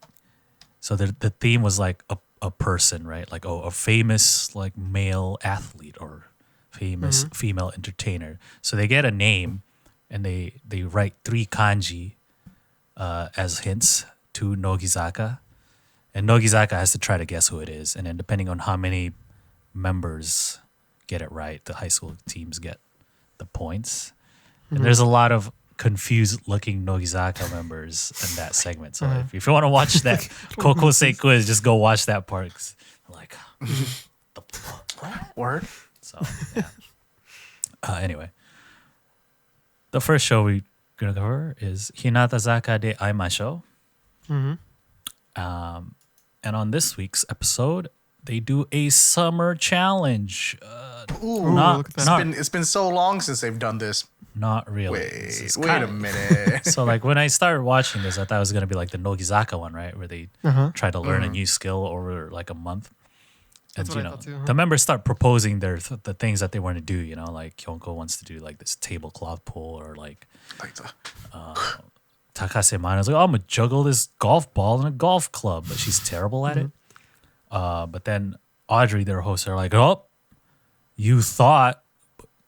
So the theme was like a person, right? Like a famous like male athlete or famous female entertainer. So they get a name and they write 3 kanji as hints to Nogizaka. And Nogizaka has to try to guess who it is. And then depending on how many members get it right, the high school teams get the points. And there's a lot of confused looking Nogizaka members in that segment. So if you want to watch that Kokosei quiz, just go watch that part. 'Cause like, Word. so yeah. Anyway, the first show we're gonna cover is Hinatazaka de Aimashou. And on this week's episode, they do a summer challenge. Ooh, Not- it's been so long since they've done this. Not really. This is Wait a kinda- minute. So like when I started watching this, I thought it was gonna be like the Nogizaka one, right, where they try to learn a new skill over like a month. And That's what I thought too, the members start proposing the things that they want to do. You know, like Kyonko wants to do like this tablecloth pull, or like Like the, Takase Mana's like, oh, I'm gonna juggle this golf ball in a golf club, but she's terrible at it. But then Audrey, their hosts, are like, oh, you thought.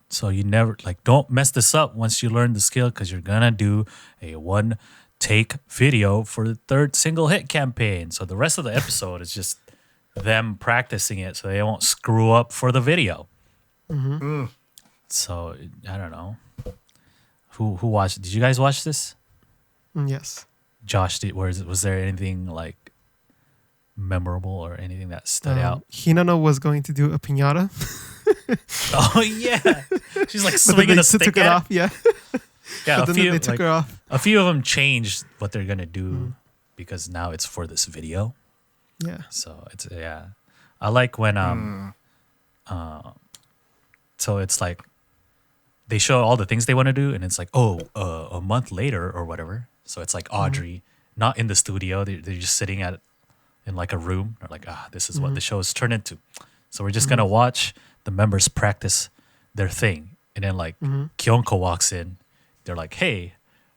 So you never don't mess this up once you learn the skill, because you're gonna do a 1-take video for the 3rd single hit campaign. So the rest of the episode is just them practicing it so they won't screw up for the video. So I don't know who watched. Did you guys watch this? Yes. Josh, was there anything like memorable or anything that stood out? Hinano was going to do a piñata. Oh yeah, she's like But then swinging they a stick took it at off. Yeah. Yeah, But then they took her off. a few of them changed what they're gonna do because now it's for this video. Yeah. So it's I like when so it's like they show all the things they want to do, and it's like a month later or whatever. So it's like Audrey not in the studio; they're just sitting in like a room. They're like, this is what the show is turned into. So we're just gonna watch the members practice their thing, and then like Kyonko walks in. They're like, hey,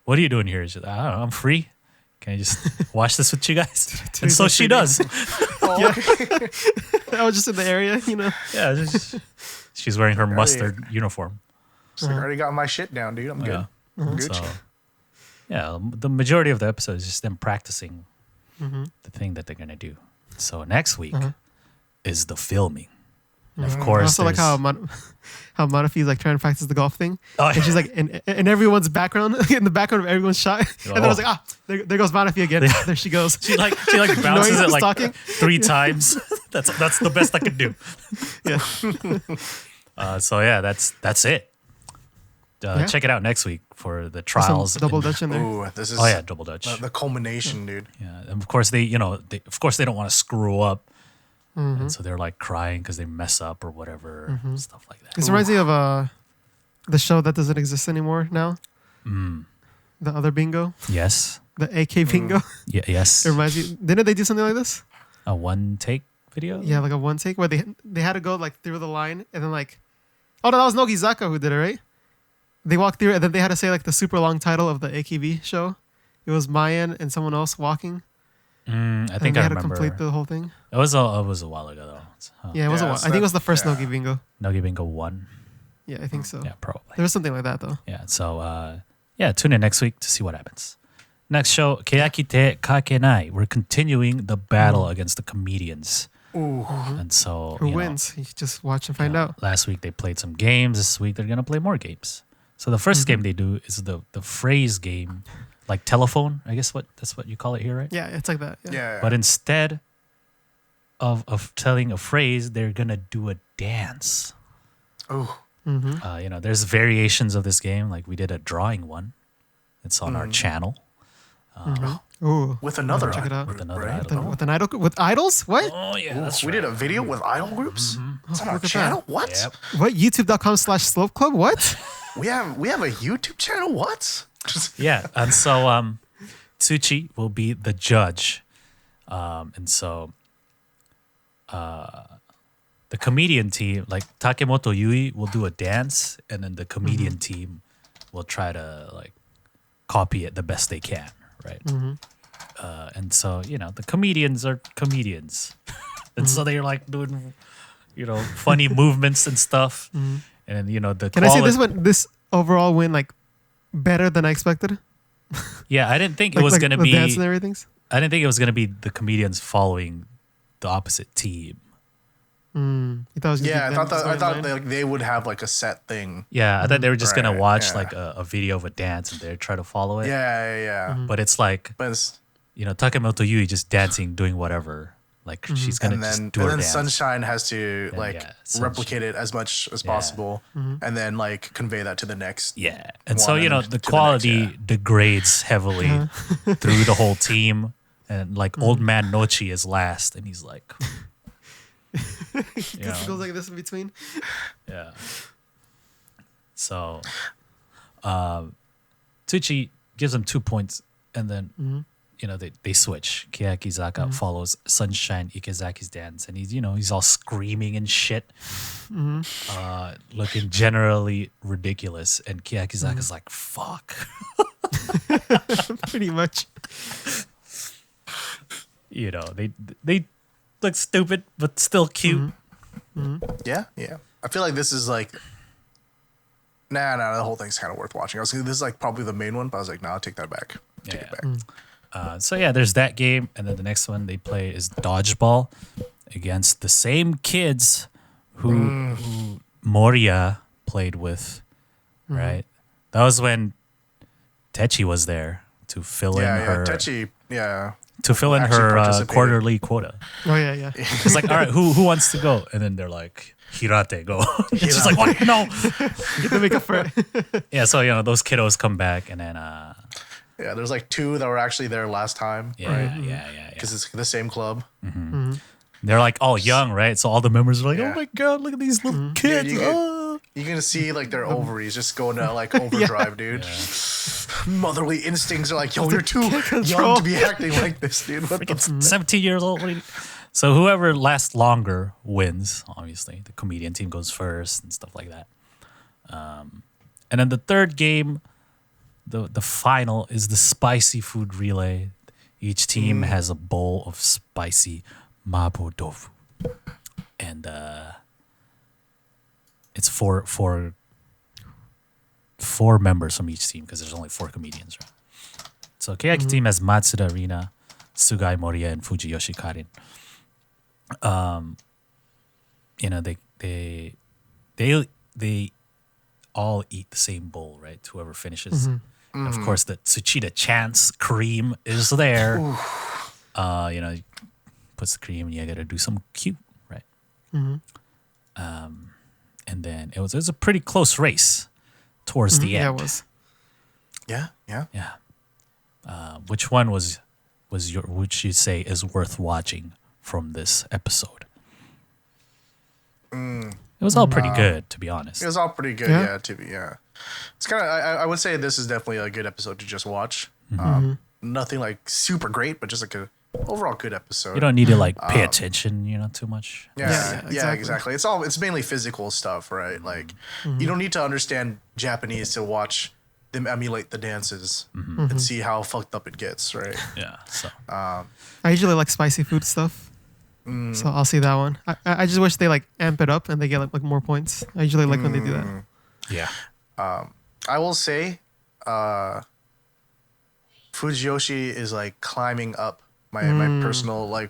what are you doing here? She's like, I don't know, I'm free. Can I just watch this with you guys? And Today's so my she free day. does. I was just in the area, you know. Yeah, she's wearing her mustard uniform. It's like, I already got my shit down, dude. I'm good. Yeah. I'm good. So, yeah, the majority of the episode is just them practicing the thing that they're gonna do. So next week is the filming. And of I course, also like there's- how Manafi's like trying to practice the golf thing, Oh, and she's like in everyone's background, in the background of everyone's shot, and then I was like, there goes Manafi again. There she goes. she like bounces Knowing it like stalking. 3 times. That's the best I could do. Yeah. So yeah, that's it. Yeah. Check it out next week for the trials. Some double in- Dutch in there. Ooh, this is Oh yeah, double Dutch. the culmination, dude. Yeah, and of course they don't want to screw up, and so they're like crying because they mess up or whatever, stuff like that. This reminds me of the show that doesn't exist anymore now. The other bingo, Yes. the AK bingo. Yeah. Yes. It reminds me. Didn't they do something like this? A one take video. Yeah, like a one take where they had to go like through the line and then like, oh no, that was Nogizaka who did it, right? They walked through and then they had to say like the super long title of the AKB show. It was Mayan and someone else walking. I And think they I had to remember. complete the whole thing. It was a while ago though. Yeah, it was a Yeah, while. so I think it that- was the first yeah. Nogi bingo. Nogi Bingo 1. Yeah, I think so. Yeah, probably. There was something like that though. Yeah. So tune in next week to see what happens. Next show, Keyakitte Kakenai. We're continuing the battle against the comedians. Ooh. And so Who you know, wins? You just watch and find you know, out. Last week they played some games. This week they're gonna play more games. So the 1st game they do is the phrase game, like telephone. I guess that's what you call it here, right? Yeah, it's like that. Yeah. But instead of telling a phrase, they're gonna do a dance. Ooh. There's variations of this game. Like we did a drawing one. It's on our channel. Ooh. With another Check it out. With another right? idol. With an idol with idols? What? Oh yeah, that's We did a video with idol groups. It's on our Look at channel. What? Yep. What? YouTube.com/Slope Club? What? We have a YouTube channel. What? Yeah, and so Tsuchi will be the judge, and so the comedian team, like Takemoto Yui, will do a dance, and then the comedian team will try to like copy it the best they can, right? And so the comedians are comedians, and so they're like doing funny movements and stuff, and then the Can I say this overall win like better than I expected? Yeah, I didn't think it Like, was like gonna the be. dance and everything's. I didn't think it was gonna be the comedians following the opposite team. You thought it was just Yeah, I them thought just going line? they would have like a set thing. Yeah, I thought they were just gonna Right, watch yeah. like a video of a dance and they'd try to follow it. Yeah. But it's like But it's, Takemoto Yui just dancing, doing whatever. Like she's gonna and just then do her and then dance. Sunshine has to like yeah, Sunshine. replicate it as much as Yeah. possible, and then like convey that to the next. Yeah, and so one and the to the quality next, degrades heavily through the whole team, and like old man Nochi is last, and he's like, It goes like this in between. yeah. So, Tsuchi gives him 2 points, and then they switch. Keyakizaka follows Sunshine Ikezaki's dance, and he's all screaming and shit, looking generally ridiculous. And Keyakizaka's like, "Fuck." Pretty much. They look stupid, but still cute. Yeah. I feel like this is like, nah, the whole thing's kind of worth watching. I was thinking this is like probably the main one, but I was like, nah, I'll take that back. Take it back. So yeah, there's that game, and then the next one they play is dodgeball against the same kids who Moria played with, right? That was when Techi was there to fill in her Techi, yeah. to fill in actually her participated. quarterly quota. Oh yeah. It's like, all right, who wants to go? And then they're like, Hirate, go. It's just like, what? No. Get to make up for it. Yeah, so those kiddos come back, and then Yeah, there's like 2 that were actually there last time, right? yeah. Because it's the same club. They're like all young, right? So all the members are like, Yeah. oh my god, look at these little kids. you ah." You're gonna see like their ovaries just going to like overdrive, dude. Motherly instincts are like, yo, you're too young to be acting like this, dude. What the Freaking 17 years old. What do you- So whoever lasts longer wins, obviously. The comedian team goes first and stuff like that. And then the third game, the final is the spicy food relay. Each team has a bowl of spicy mapo tofu, and it's four members from each team because there's only 4 comedians, right? So Keyaki team has Matsuda Rina, Sugai Moriya, and Fujiyoshi Karin. They all eat the same bowl, right? Whoever finishes. And of course, the Tsuchida Chance cream is there. Puts the cream, and you gotta do some cute, right? And then it was a pretty close race towards the end. Yeah, it was. Yeah. Which one would you say is worth watching from this episode? It was all pretty good, to be honest. It was all pretty good, Yeah. It's kind of, I would say this is definitely a good episode to just watch. Nothing like super great, but just like a overall good episode. You don't need to pay attention, too much. Yeah, Yeah, exactly. It's mainly physical stuff, right? Like you don't need to understand Japanese to watch them emulate the dances and see how fucked up it gets, right? Yeah. So I usually like spicy food stuff, so I'll see that one. I just wish they amp it up and they get like more points. I usually like when they do that. yeah. I will say, Fujiyoshi is climbing up my personal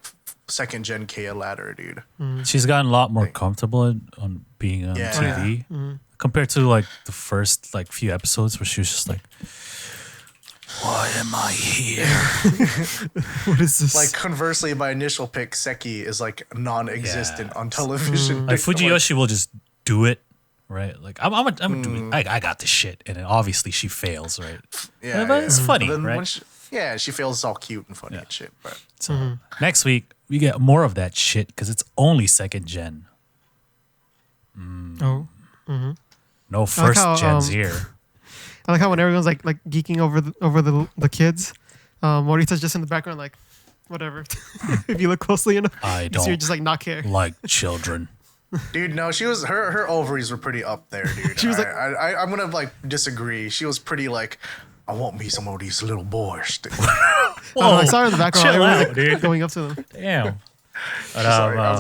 second gen Kea ladder, dude. She's gotten a lot more comfortable on being on Yeah. TV compared to the first few episodes where she was just like, "Why am I here?" What is this? Conversely, my initial pick Seki is non-existent on television. Fujiyoshi will just do it, right? I'm doing. I got this shit, and then obviously she fails, right? Yeah, but it's funny, But then right? when she feels all cute and funny and shit. But So next week we get more of that shit because it's only second gen. Oh. No first how, gens here. I like how when everyone's like geeking over the kids, Morita's just in the background whatever. If you look closely enough, I you see her don't just not care. like children. dude, no, she was her ovaries were pretty up there, dude. She was I'm gonna disagree. She was pretty I want me some of these little boys. Dude. I saw her in the background. chill Everyone was out, dude. going up to them. Damn. But, Sorry, I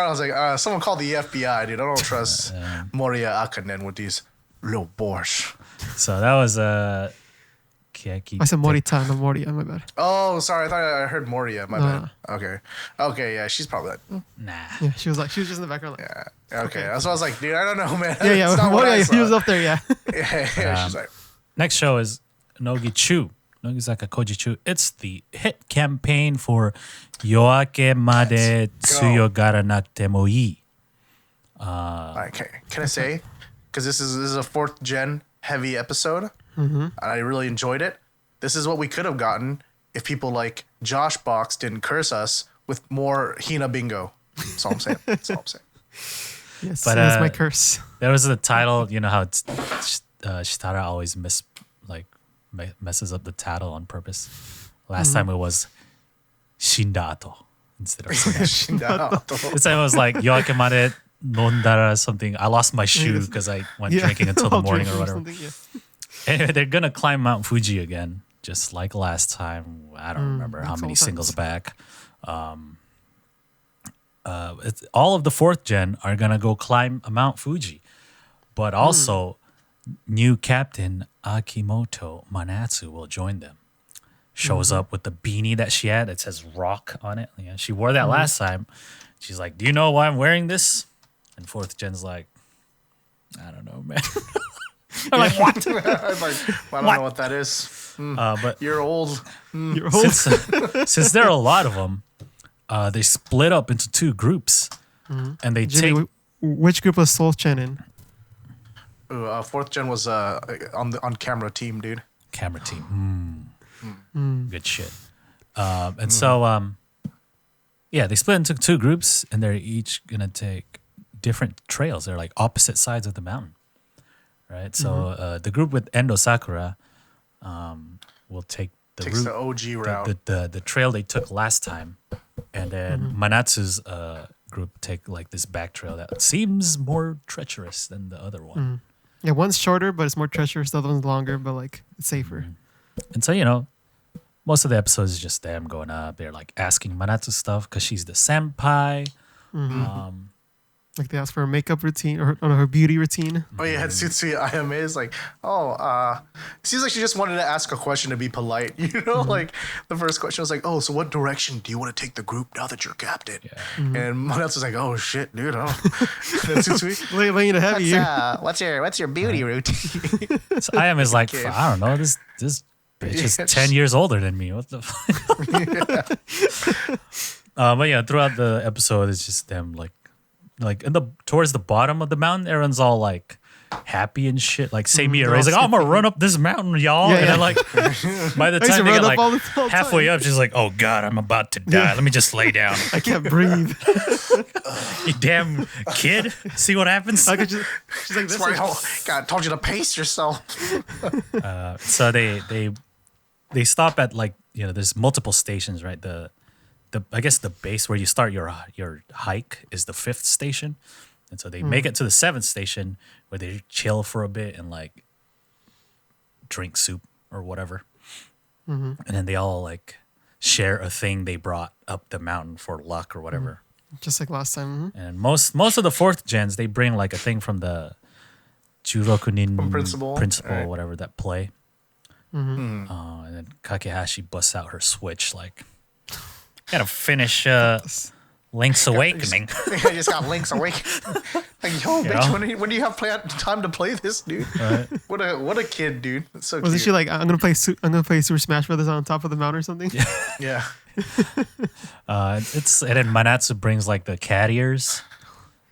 was like, someone called the FBI, dude. I don't trust Moria Akanen with these little boys. so that was Keyakitte. I said Morita, not Moria. My bad. Oh, sorry. I thought I heard Moria. My No. bad. Okay. Yeah, she's probably Nah. Yeah, she was just in the background. yeah. Okay. That's why I was like, dude, I don't know, man. Yeah. It's not what I Moria, saw. he was up there. Yeah. Yeah, she's like, Next show is Nogizaka Koujichuu. It's the hit campaign for Yoake Made Tsuyogara Nakute Mo Ii. okay. Can I say? Because this is a 4th gen heavy episode. And I really enjoyed it. This is what we could have gotten if people like Josh Box didn't curse us with more HINABINGO. That's all I'm saying. Yes, But, that's my curse. There was the title, you know how Shitara always messes up the title on purpose. Last time it was Shindato instead of Shindato. This time it was Yoake Made Nondara something. I lost my shoe because I went drinking until the I'll morning drink or whatever. something, yeah. Anyway, they're gonna climb Mount Fuji again, just like last time. I don't remember how that's many all singles times. back. All of the 4th gen are gonna go climb Mount Fuji, but also new captain Akimoto Manatsu will join them. Shows up with the beanie that she had that says "Rock" on it. Yeah, she wore that last time. She's like, "Do you know why I'm wearing this?" And 4th gen's like, "I don't know, man." I'm like, "What?" I'm like, I don't know what that is. But You're old. You're old. since there are a lot of them, they split up into 2 groups, and they Jimmy, take which group was Soul Chen in? 4th gen was on camera team, dude. camera team. Good shit. And so, they split into 2 groups, and they're each gonna take different trails. They're opposite sides of the mountain, right? So the group with Endo Sakura will take the Takes the route, OG route. the trail they took last time, and then Manatsu's group take this back trail that seems more treacherous than the other one. Yeah, one's shorter, but it's more treacherous. The other one's longer, but like it's safer. And so, most of the episodes is just them going up. They're like asking Manatsu stuff because she's the senpai. Like they ask for a makeup routine or her beauty routine. Oh yeah, Tsutsui Ayame is like, seems like she just wanted to ask a question to be polite. Like the first question was like, oh, so what direction do you want to take the group now that you're captain? Yeah. And Manatsu's like, oh shit, dude. And then Tsutsui, Laying it heavy here. what's your beauty routine? So I am is like, Okay. I don't know, this bitch is 10 years older than me. What the fuck? But yeah, throughout the episode, it's just them like towards the bottom of the mountain, everyone's all like happy and shit. Like Seimiya Ray's like, oh, I'm gonna run up this mountain, y'all. Yeah, And then yeah. like by the I used to time they run get up like all the halfway time. up, she's like, oh god, I'm about to die. Let me just lay down. I can't breathe. You damn kid. See what happens? I could just, she's like, this Sorry, is- God, I told you to pace yourself. So they stop at like, there's multiple stations, right? The I guess the base where you start your hike is the 5th station. And so they make it to the 7th station where they chill for a bit and like drink soup or whatever. And then they all like share a thing they brought up the mountain for luck or whatever. just like last time. And most of the 4th gens, they bring like a thing from the Jurokunin Principal, or right. whatever that play. And then Kakehashi busts out her switch like, gotta finish Link's Awakening. I just got Link's Awakening. Like, yo, bitch, when do you have time to play this, dude? Right. What a kid, dude. That's so Wasn't cute. she like, I'm gonna play Super Smash Brothers on top of the mountain or something? Yeah. And then Manatsu brings like the cat ears.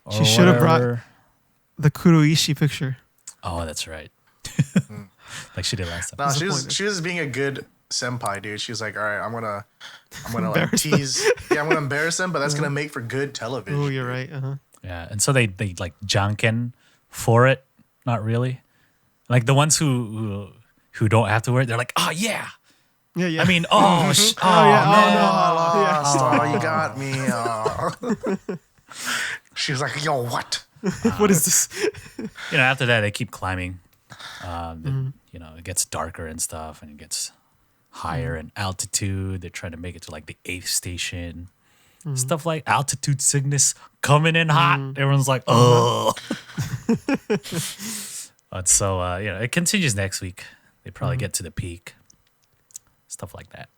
or She should have brought whatever. the Kuroishi picture. Oh, that's right. Like she did last time. No, she Disappointed. was being a good senpai, dude. She was like, all right, I'm gonna like Embarrass them. tease. Yeah, I'm gonna embarrass them, but that's gonna make for good television. Oh, you're right. Uh-huh. Yeah, and so they like janken for it. Not really. Like the ones who don't have to wear it, they're like, oh yeah. Yeah, yeah. I mean, oh, yeah. man. I lost. Oh, you got me. Oh. She was like, yo, what? What is this? After that they keep climbing. It gets darker and stuff, and it gets higher in altitude. They're trying to make it to like the 8th station. Stuff like altitude sickness coming in hot. Everyone's like, oh. But so it continues next week. They probably get to the peak. Stuff like that.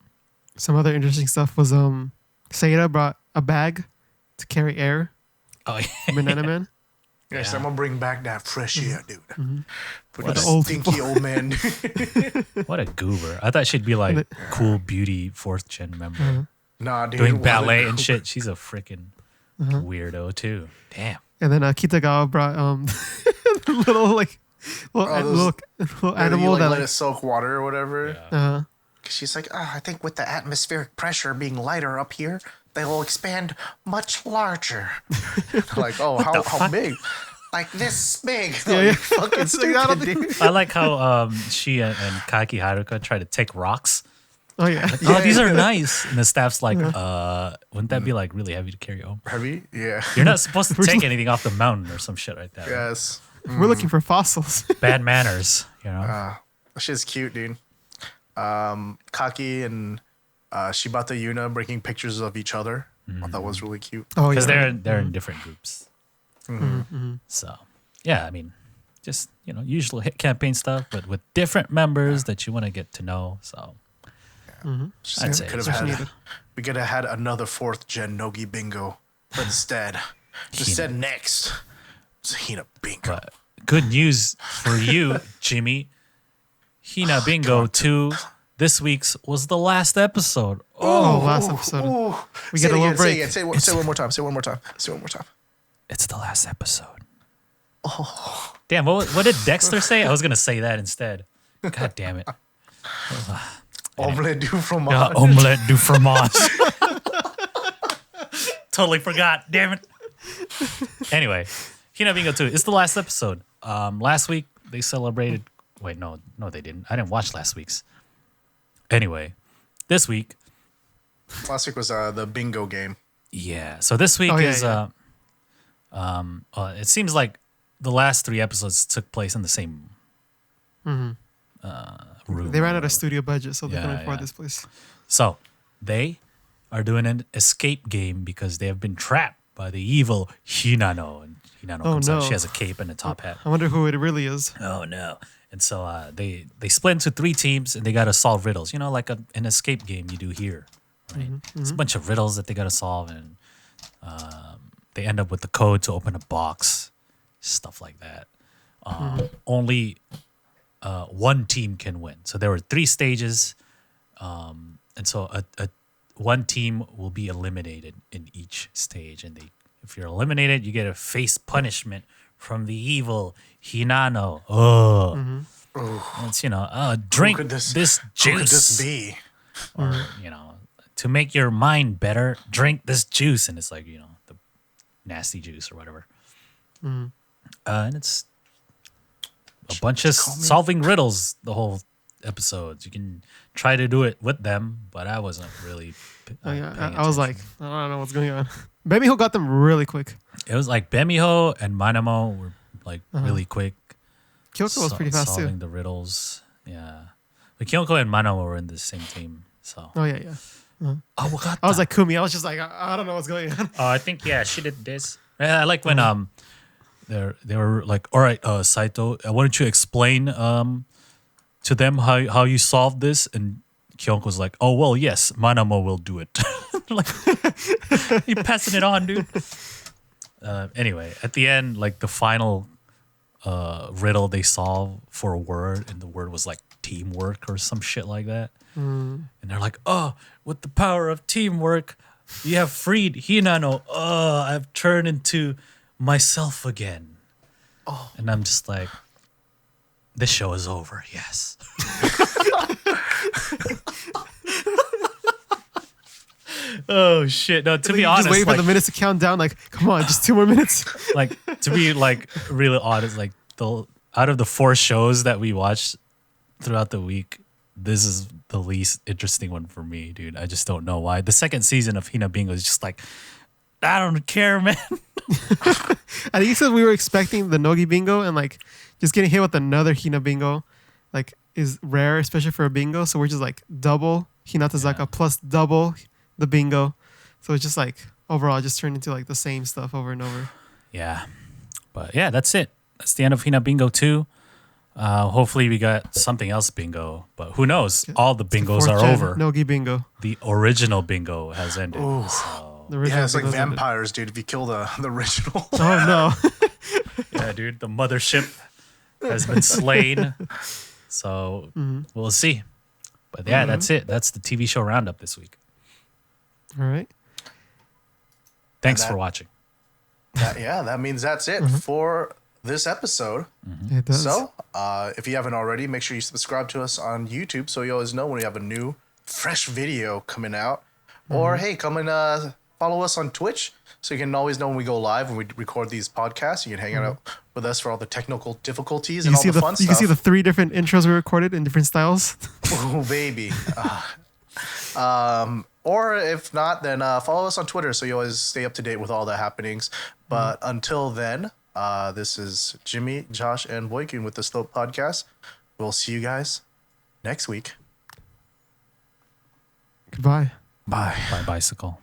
Some other interesting stuff was Seira brought a bag to carry air. Oh Banana Man. Yes, I'm gonna bring back that fresh air, dude. For What the a- old stinky old man. what a goober! I thought she'd be like cool beauty 4th gen member Nah, dude. doing what a ballet and goober. shit. She's a freaking weirdo too. Damn. And then Kitagawa brought the little like little, Oh, little Yeah, animal you, like, that let like, it soak water or whatever. Yeah. She's like, I think with the atmospheric pressure being lighter up here, they will expand much larger. Like, oh, how big? Like this big. Yeah, Like, yeah. Fucking It's like, I don't stupid, dude. I like how she and Kaki Haruka try to take rocks. oh yeah. Oh, these are nice. And the staff's like, wouldn't that be like really heavy to carry home? Heavy? Yeah. You're not supposed to take anything off the mountain or some shit like that. right? Yes. We're looking for fossils. Bad manners, That shit's cute, dude. Kaki and Shibata Yuna breaking pictures of each other. I thought that was really cute. Oh yeah. Because they're in different groups. So, yeah, I mean, just, usual hit campaign stuff, but with different members that you want to get to know. So, Just I'd say could it's have much had, needed. we could have had another 4th gen Nogi bingo, but instead, next, it's HINABINGO. but good news for you, Jimmy. HINABINGO 2 this week's was the last episode. Oh, last episode. Ooh. We Say get it a little again, break. Say it again. Say it one more time. Say it one more time. Say it one more time. It's the last episode. Oh. Damn, what did Dexter say? I was going to say that instead. God damn it. Omelette du fromage. Yeah, omelette du fromage. Totally forgot. Damn it. Anyway, HINABINGO 2. It's the last episode. Last week they celebrated. Wait, no, they didn't. I didn't watch last week's. Anyway, this week. Last week was the bingo game. Yeah. So this week Oh, yeah, is. yeah. It seems like the last 3 episodes took place in the same room. They ran or out of studio budget, so they Yeah, couldn't afford yeah. this place. So they are doing an escape game because they have been trapped by the evil Hinano. And Hinano comes out. no. She has a cape and a top hat. I wonder who it really is. Oh no! And so they split into 3 teams and they gotta solve riddles. You know, like an escape game you do here. Right? It's a bunch of riddles that they gotta solve, and they end up with the code to open a box, stuff like that. Only one team can win. So there were 3 stages, and so one team will be eliminated in each stage, and if you're eliminated, you get a face punishment from the evil Hinano. It's drink could this Who could juice, this be? or to make your mind better, drink this juice, and it's like the nasty juice or whatever. And it's a bunch of solving riddles the whole episodes. You can try to do it with them, but I wasn't really. I paying was like, attention. I don't know what's going on. Bemiho got them really quick. It was like Bemiho and Manamo were like really quick. Kyoko was pretty fast solving too. the riddles. Yeah, but Kyoko and Manamo were in the same team. So Oh yeah. oh, what got I was like Kumi. I was just like, I don't know what's going on. I think she did this. Yeah, I like when they were like, all right, Saito, why don't you explain to them how you solved this? And Kyoko was like, oh well, yes, Manamo will do it. Like you passing it on, dude. Anyway, at the end, like the final riddle they solve for a word, and the word was like teamwork or some shit like that. And they're like, oh, with the power of teamwork, you have freed Hinano. Oh, I've turned into myself again. Oh. And I'm just like, this show is over. Yes. Oh shit! No, to be honest, just waiting for like, the minutes to count down. Like, come on, just 2 more minutes. like to be like really honest, like out of the 4 shows that we watched throughout the week, this is the least interesting one for me, dude. I just don't know why. The second season of HINABINGO is just like, I don't care, man. I think he said we were expecting the Nogi Bingo, and like just getting hit with another Hina Bingo, like is rare, especially for a bingo. So we're just like double Hinatazaka plus double the bingo. So it's just like overall just turned into like the same stuff over and over. Yeah, but yeah, that's it. That's the end of HINABINGO 2. Hopefully we got something else bingo, but who knows? All the bingos are over. Nogi Bingo. The original bingo has ended. So. The original It's like bingo's ended. vampires, dude. If you kill the original. Oh no. Yeah, dude, the mothership has been slain. So we'll see. But yeah, that's it. That's the TV show roundup this week. All right. Thanks that- for watching. That means that's it for this episode. It does. So, if you haven't already, make sure you subscribe to us on YouTube so you always know when we have a new, fresh video coming out. Or, hey, come and follow us on Twitch so you can always know when we go live, when we record these podcasts. You can hang out with us for all the technical difficulties and all the fun you stuff. can see the 3 different intros we recorded in different styles. Oh, baby. Or if not, then follow us on Twitter so you always stay up to date with all the happenings. But until then, this is Jimmy, Josh, and Boykin with the Slope Podcast. We'll see you guys next week. Goodbye. Bye. Bye, bicycle.